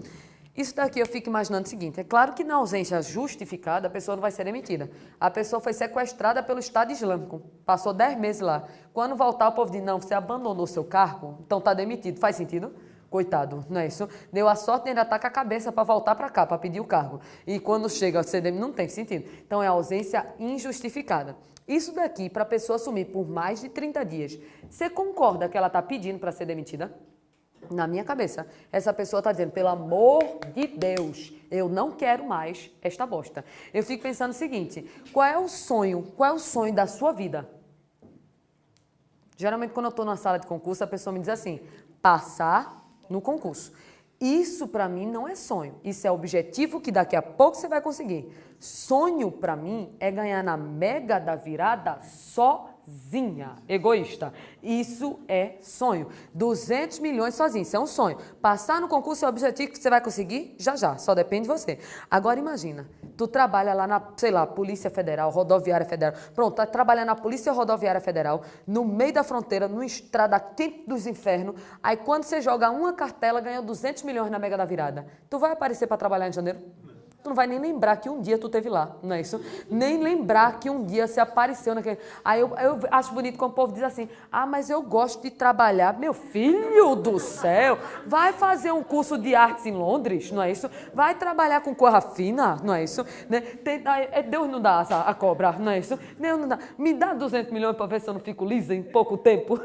A: Isso daqui eu fico imaginando o seguinte, é claro que na ausência justificada a pessoa não vai ser demitida. A pessoa foi sequestrada pelo Estado Islâmico, passou 10 meses lá. Quando voltar o povo diz, não, você abandonou seu cargo, então está demitido. Faz sentido? Coitado, não é isso? Deu a sorte de ainda estar com a cabeça para voltar para cá, para pedir o cargo. E quando chega a ser demitido, não tem sentido. Então é ausência injustificada. Isso daqui, para a pessoa assumir por mais de 30 dias, você concorda que ela está pedindo para ser demitida? Na minha cabeça, essa pessoa está dizendo, pelo amor de Deus, eu não quero mais esta bosta. Eu fico pensando o seguinte, qual é o sonho da sua vida? Geralmente, quando eu estou numa sala de concurso, a pessoa me diz assim, passar no concurso. Isso, para mim, não é sonho. Isso é objetivo que daqui a pouco você vai conseguir. Sonho, para mim, é ganhar na Mega da Virada sozinha. Egoísta. Isso é sonho. 200 milhões sozinho. Isso é um sonho. Passar no concurso é o objetivo que você vai conseguir já já. Só depende de você. Agora, imagina. Tu trabalha lá na, sei lá, Polícia Federal, Rodoviária Federal. Pronto, tá trabalhando na Polícia Rodoviária Federal, no meio da fronteira, numa estrada quente dos infernos. Aí, quando você joga uma cartela, ganha 200 milhões na Mega da Virada. Tu vai aparecer para trabalhar em janeiro? Tu não vai nem lembrar que um dia tu teve lá, não é isso? Nem lembrar que um dia você apareceu naquele... Aí eu acho bonito quando o povo diz assim, ah, mas eu gosto de trabalhar. Meu filho do céu, vai fazer um curso de artes em Londres, não é isso? Vai trabalhar com cor fina, não é isso? Né? Deus não dá a cobra, não é isso? Deus não dá. Me dá 200 milhões para ver se eu não fico lisa em pouco tempo.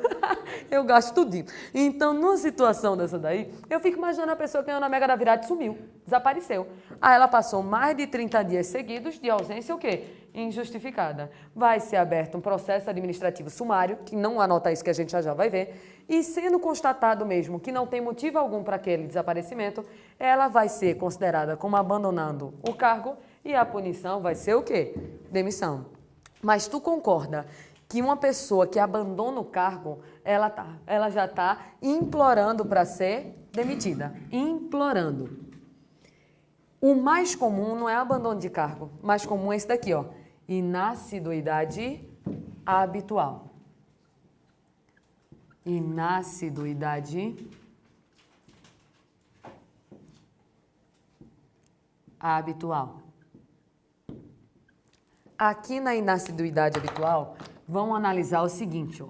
A: Eu gasto tudinho. Então, numa situação dessa daí, eu fico imaginando a pessoa que ganhou na Mega da Virada e sumiu, desapareceu. Aí ela passou mais de 30 dias seguidos de ausência o quê? Injustificada. Vai ser aberto um processo administrativo sumário, que não anota isso que a gente já vai ver, e sendo constatado mesmo que não tem motivo algum para aquele desaparecimento, ela vai ser considerada como abandonando o cargo e a punição vai ser o quê? Demissão. Mas tu concorda que uma pessoa que abandona o cargo, ela já está implorando para ser demitida. Implorando. O mais comum não é abandono de cargo. O mais comum é esse daqui, ó. Inassiduidade habitual. Inassiduidade habitual. Aqui na inassiduidade habitual, vamos analisar o seguinte, ó.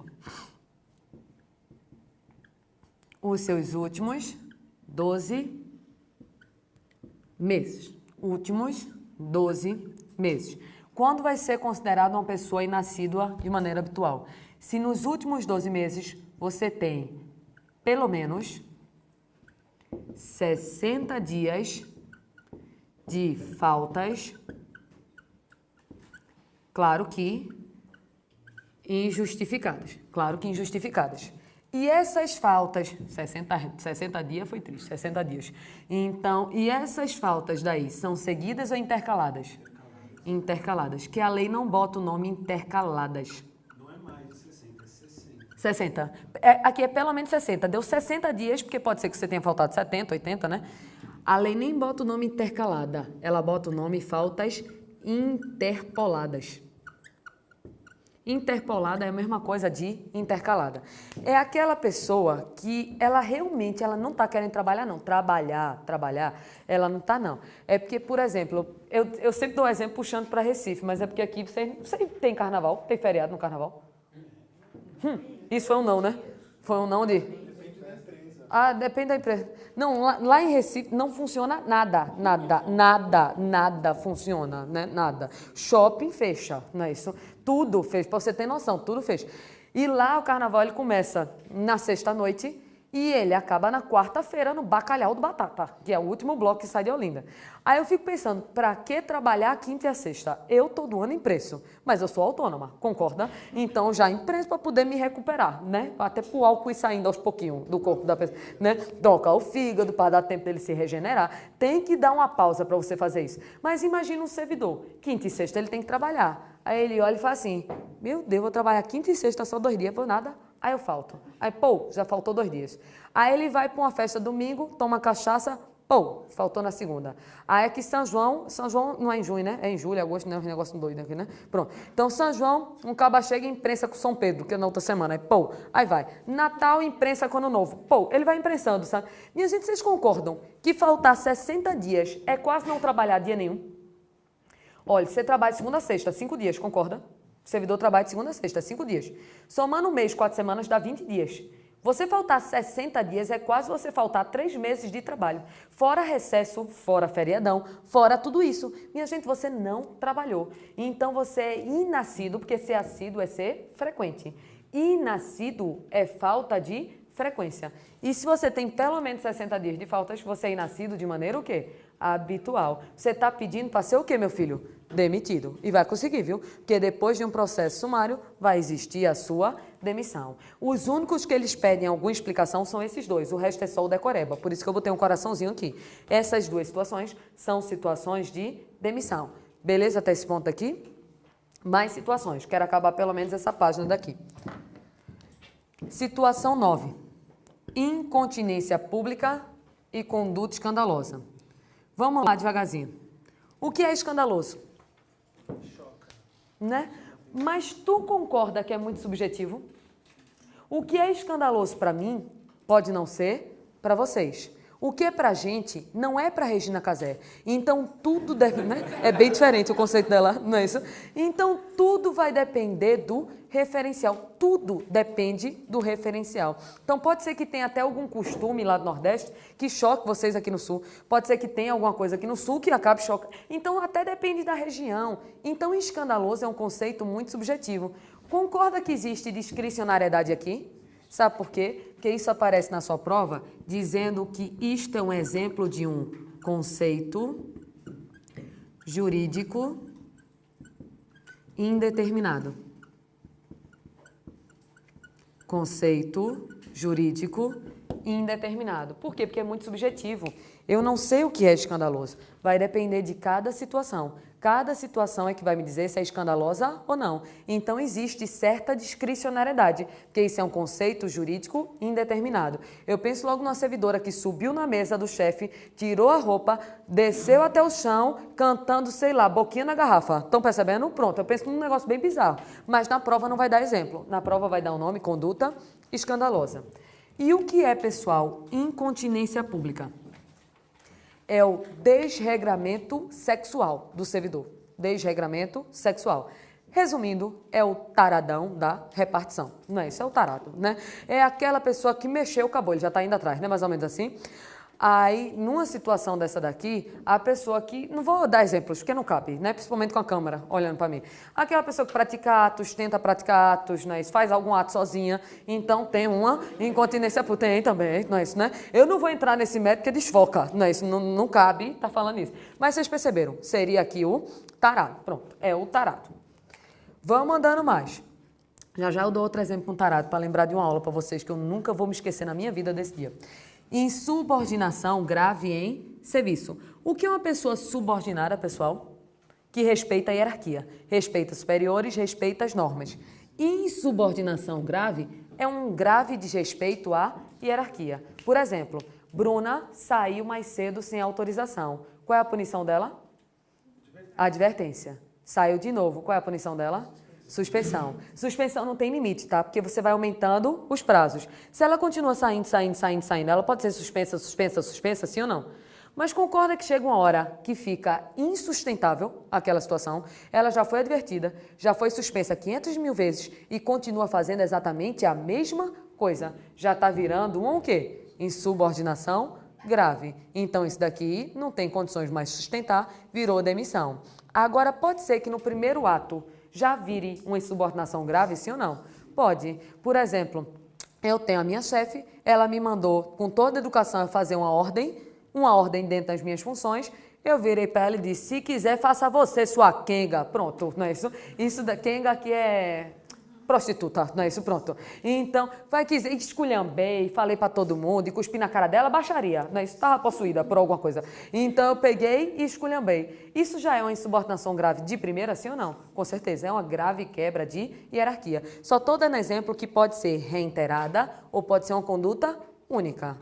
A: Os seus últimos 12 meses. Últimos 12 meses. Quando vai ser considerado uma pessoa inassídua de maneira habitual? Se nos últimos 12 meses você tem pelo menos 60 dias de faltas, claro que injustificadas. Claro que injustificadas. E essas faltas, 60 dias foi triste, 60 dias. Então, e essas faltas daí são seguidas ou intercaladas? Intercaladas, que a lei não bota o nome intercaladas.
B: Não é mais de 60, é 60.
A: 60. Aqui é pelo menos 60. Deu 60 dias, porque pode ser que você tenha faltado 70, 80, né? A lei nem bota o nome intercalada, ela bota o nome faltas interpoladas. Interpolada é a mesma coisa de intercalada. É aquela pessoa que ela realmente ela não está querendo trabalhar, não. Trabalhar, ela não está, não. É porque, por exemplo, eu sempre dou um exemplo puxando para Recife, mas é porque aqui você tem carnaval, tem feriado no carnaval? Isso foi um não, né? Foi um não de... Ah, depende da empresa. Não, lá em Recife não funciona nada funciona, né? Nada. Shopping fecha, não é isso? Tudo fecha, para você ter noção, tudo fecha. E lá o carnaval ele começa na sexta-noite e ele acaba na quarta-feira no Bacalhau do Batata, que é o último bloco que sai de Olinda. Aí eu fico pensando, para que trabalhar a quinta e a sexta? Eu tô do ano impresso, mas eu sou autônoma, concorda? Então já impresso para poder me recuperar, né? Até pro álcool ir saindo aos pouquinhos do corpo da pessoa, né? Trocar o fígado para dar tempo dele se regenerar. Tem que dar uma pausa para você fazer isso. Mas imagina um servidor, quinta e sexta ele tem que trabalhar. Aí ele olha e fala assim, meu Deus, vou trabalhar quinta e sexta só 2 dias por nada. Aí eu falto. Aí, pô, já faltou 2 dias. Aí ele vai para uma festa domingo, toma cachaça, pô, faltou na segunda. Aí aqui São João não é em junho, né? É em julho, agosto, né? Um negócio doido aqui, né? Pronto. Então, São João, um caba chega e imprensa com São Pedro, que é na outra semana. Aí, pô, aí vai. Natal, imprensa com Ano Novo. Pô, ele vai imprensando, sabe? Minha gente, vocês concordam que faltar 60 dias é quase não trabalhar dia nenhum? Olha, você trabalha de segunda a sexta, 5 dias, concorda? O servidor trabalha de segunda a sexta, 5 dias. Somando um mês, 4 semanas, dá 20 dias. Você faltar 60 dias é quase você faltar 3 meses de trabalho. Fora recesso, fora feriadão, fora tudo isso. Minha gente, você não trabalhou. Então você é inascido, porque ser assíduo é ser frequente. Inascido é falta de frequência. E se você tem pelo menos 60 dias de faltas, você é inascido de maneira o quê? Habitual. Você está pedindo para ser o quê, meu filho? Demitido. E vai conseguir, viu? Porque depois de um processo sumário, vai existir a sua demissão. Os únicos que eles pedem alguma explicação são esses dois. O resto é só o decoreba. Por isso que eu botei um coraçãozinho aqui. Essas 2 situações são situações de demissão. Beleza até esse ponto aqui? Mais situações. Quero acabar pelo menos essa página daqui. Situação 9. Incontinência pública e conduta escandalosa. Vamos lá devagarzinho. O que é escandaloso?
B: Choca.
A: Né? Mas tu concorda que é muito subjetivo? O que é escandaloso para mim pode não ser para vocês. O que é pra gente não é pra Regina Casé. Então tudo deve, né? É bem diferente o conceito dela, não é isso? Então tudo vai depender do referencial. Tudo depende do referencial. Então pode ser que tenha até algum costume lá do Nordeste que choque vocês aqui no Sul. Pode ser que tenha alguma coisa aqui no Sul que acabe chocando. Então até depende da região. Então escandaloso é um conceito muito subjetivo. Concorda que existe discricionariedade aqui? Sabe por quê? Porque isso aparece na sua prova dizendo que isto é um exemplo de um conceito jurídico indeterminado. Conceito jurídico indeterminado. Por quê? Porque é muito subjetivo. Eu não sei o que é escandaloso. Vai depender de cada situação. Cada situação é que vai me dizer se é escandalosa ou não. Então, existe certa discricionariedade, porque isso é um conceito jurídico indeterminado. Eu penso logo numa servidora que subiu na mesa do chefe, tirou a roupa, desceu até o chão, cantando, sei lá, boquinha na garrafa. Estão percebendo? Pronto, eu penso num negócio bem bizarro. Mas na prova não vai dar exemplo. Na prova vai dar um nome, conduta escandalosa. E o que é, pessoal, incontinência pública? É o desregramento sexual do servidor. Desregramento sexual. Resumindo, é o taradão da repartição. Não é isso? É o tarado, né? É aquela pessoa que mexeu, acabou, ele já está indo atrás, né? Mais ou menos assim. Aí, numa situação dessa daqui, a pessoa que... Não vou dar exemplos, porque não cabe, né? Principalmente com a câmera olhando para mim. Aquela pessoa que pratica atos, tenta praticar atos, não é isso? Faz algum ato sozinha, então tem uma incontinência pública. Tem também, não é isso, né? Eu não vou entrar nesse método que desfoca, não é isso? Não cabe tá falando isso. Mas vocês perceberam, seria aqui o tarado. Pronto, é o tarado. Vamos andando mais. Já já eu dou outro exemplo com tarado, para lembrar de uma aula para vocês, que eu nunca vou me esquecer na minha vida desse dia. Insubordinação grave em serviço. O que é uma pessoa subordinada, pessoal? Que respeita a hierarquia, respeita superiores, respeita as normas. Insubordinação grave é um grave desrespeito à hierarquia. Por exemplo, Bruna saiu mais cedo sem autorização. Qual é a punição dela? Advertência. Saiu de novo. Qual é a punição dela? Suspensão. Suspensão não tem limite, tá? Porque você vai aumentando os prazos. Se ela continua saindo, ela pode ser suspensa, sim ou não? Mas concorda que chega uma hora que fica insustentável aquela situação, ela já foi advertida, já foi suspensa 500 mil vezes e continua fazendo exatamente a mesma coisa. Já está virando um o quê? Insubordinação grave. Então, isso daqui não tem condições mais de sustentar, virou demissão. Agora, pode ser que no primeiro ato já vire uma insubordinação grave, sim ou não? Pode. Por exemplo, eu tenho a minha chefe, ela me mandou, com toda a educação, fazer uma ordem dentro das minhas funções. Eu virei para ela e disse, se quiser, faça você, sua quenga. Pronto, não é isso? Isso da quenga aqui é prostituta, não é isso? Pronto. Então, vai dizer, esculhambei, falei para todo mundo e cuspi na cara dela, baixaria, não é isso? Estava possuída por alguma coisa. Então, eu peguei e esculhambei. Isso já é uma insubordinação grave de primeira, sim ou não? Com certeza, é uma grave quebra de hierarquia. Só estou dando exemplo que pode ser reiterada ou pode ser uma conduta única.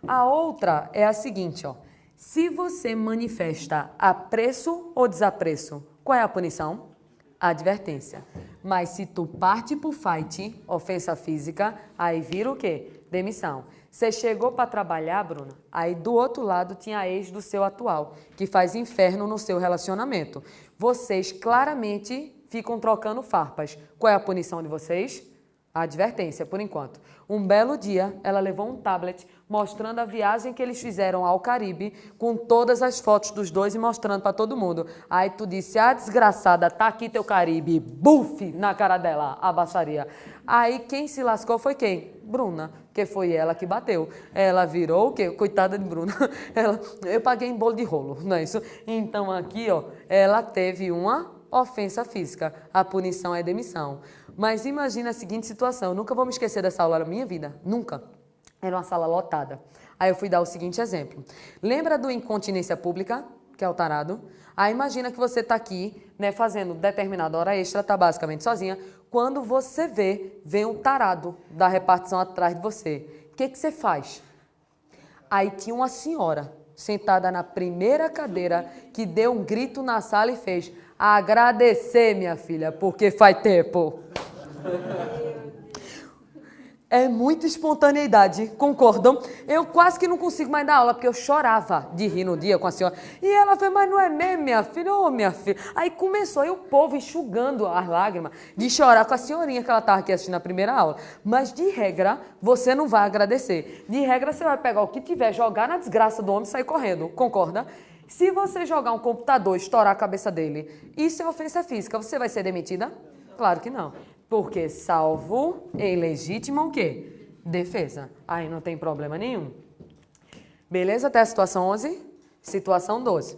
A: A outra é a seguinte, ó. Se você manifesta apreço ou desapreço, qual é a punição? Advertência. Mas se tu parte pro fight, ofensa física, aí vira o quê? Demissão. Você chegou para trabalhar, Bruna, aí do outro lado tinha a ex do seu atual, que faz inferno no seu relacionamento. Vocês claramente ficam trocando farpas. Qual é a punição de vocês? A advertência, por enquanto. Um belo dia, ela levou um tablet mostrando a viagem que eles fizeram ao Caribe, com todas as fotos dos dois e mostrando para todo mundo. Aí tu disse, desgraçada, tá aqui teu Caribe. Buf! Na cara dela, a baixaria. Aí quem se lascou foi quem? Bruna, que foi ela que bateu. Ela virou o quê? Coitada de Bruna. Eu paguei em bolo de rolo, não é isso? Então aqui, ó, ela teve uma ofensa física. A punição é demissão. Mas imagina a seguinte situação. Eu nunca vou me esquecer dessa aula na minha vida. Nunca. Era uma sala lotada. Aí eu fui dar o seguinte exemplo. Lembra do incontinência pública, que é o tarado? Aí imagina que você está aqui, né, fazendo determinada hora extra, está basicamente sozinha. Quando você vem um tarado da repartição atrás de você. O que você faz? Aí tinha uma senhora sentada na primeira cadeira que deu um grito na sala e fez: agradecer, minha filha, porque faz tempo. É muita espontaneidade, concordam? Eu quase que não consigo mais dar aula, porque eu chorava de rir no dia com a senhora. E ela fez, mas não é mesmo, minha filha? Ô, minha filha. Aí começou, aí o povo enxugando as lágrimas de chorar com a senhorinha que ela estava aqui assistindo a primeira aula. Mas, de regra, você não vai agradecer. De regra, você vai pegar o que tiver, jogar na desgraça do homem e sair correndo, concorda? Se você jogar um computador e estourar a cabeça dele, isso é ofensa física, você vai ser demitida? Claro que não. Porque salvo em legítima o quê? Defesa. Aí não tem problema nenhum. Beleza? Até a situação 11? Situação 12.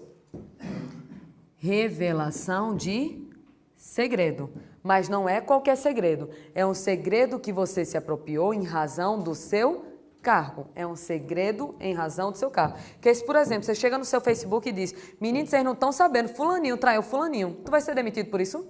A: Revelação de segredo. Mas não é qualquer segredo. É um segredo que você se apropriou em razão do seu cargo. É um segredo em razão do seu cargo. Porque se, por exemplo, você chega no seu Facebook e diz: menino, vocês não estão sabendo, fulaninho traiu fulaninho. Tu vai ser demitido por isso?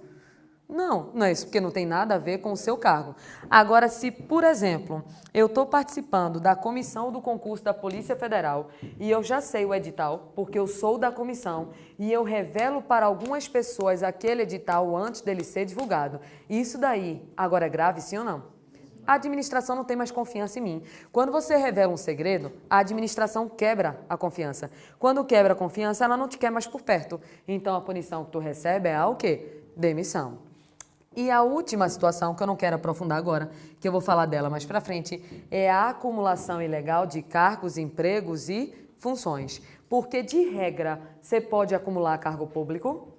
A: Não, não é isso, porque não tem nada a ver com o seu cargo. Agora, se, por exemplo, eu estou participando da comissão do concurso da Polícia Federal e eu já sei o edital, porque eu sou da comissão, e eu revelo para algumas pessoas aquele edital antes dele ser divulgado, isso daí agora é grave, sim ou não? A administração não tem mais confiança em mim. Quando você revela um segredo, a administração quebra a confiança. Quando quebra a confiança, ela não te quer mais por perto. Então, a punição que tu recebe é a o quê? Demissão. E a última situação, que eu não quero aprofundar agora, que eu vou falar dela mais pra frente, é a acumulação ilegal de cargos, empregos e funções. Porque, de regra, você pode acumular cargo público?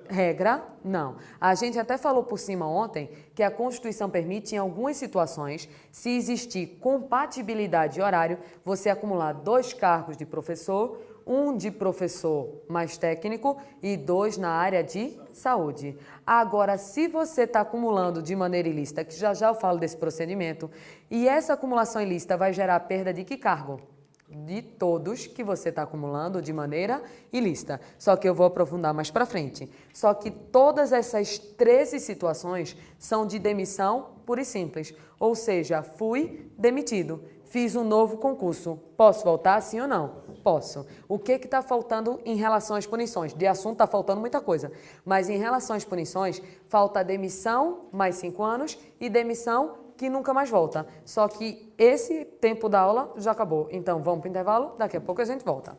A: Regra, não. A gente até falou por cima ontem que a Constituição permite, em algumas situações, se existir compatibilidade de horário, você acumular 2 cargos de professor, 1 de professor mais técnico e 2 na área de saúde. Agora, se você está acumulando de maneira ilícita, que já eu falo desse procedimento, e essa acumulação ilícita vai gerar perda de que cargo? De todos que você está acumulando de maneira ilícita. Só que eu vou aprofundar mais para frente. Só que todas essas 13 situações são de demissão pura e simples. Ou seja, fui demitido, fiz um novo concurso. Posso voltar, sim ou não? Posso. O que está faltando em relação às punições? De assunto está faltando muita coisa, mas em relação às punições, falta demissão mais 5 anos e demissão que nunca mais volta. Só que esse tempo da aula já acabou. Então, vamos para o intervalo, daqui a pouco a gente volta.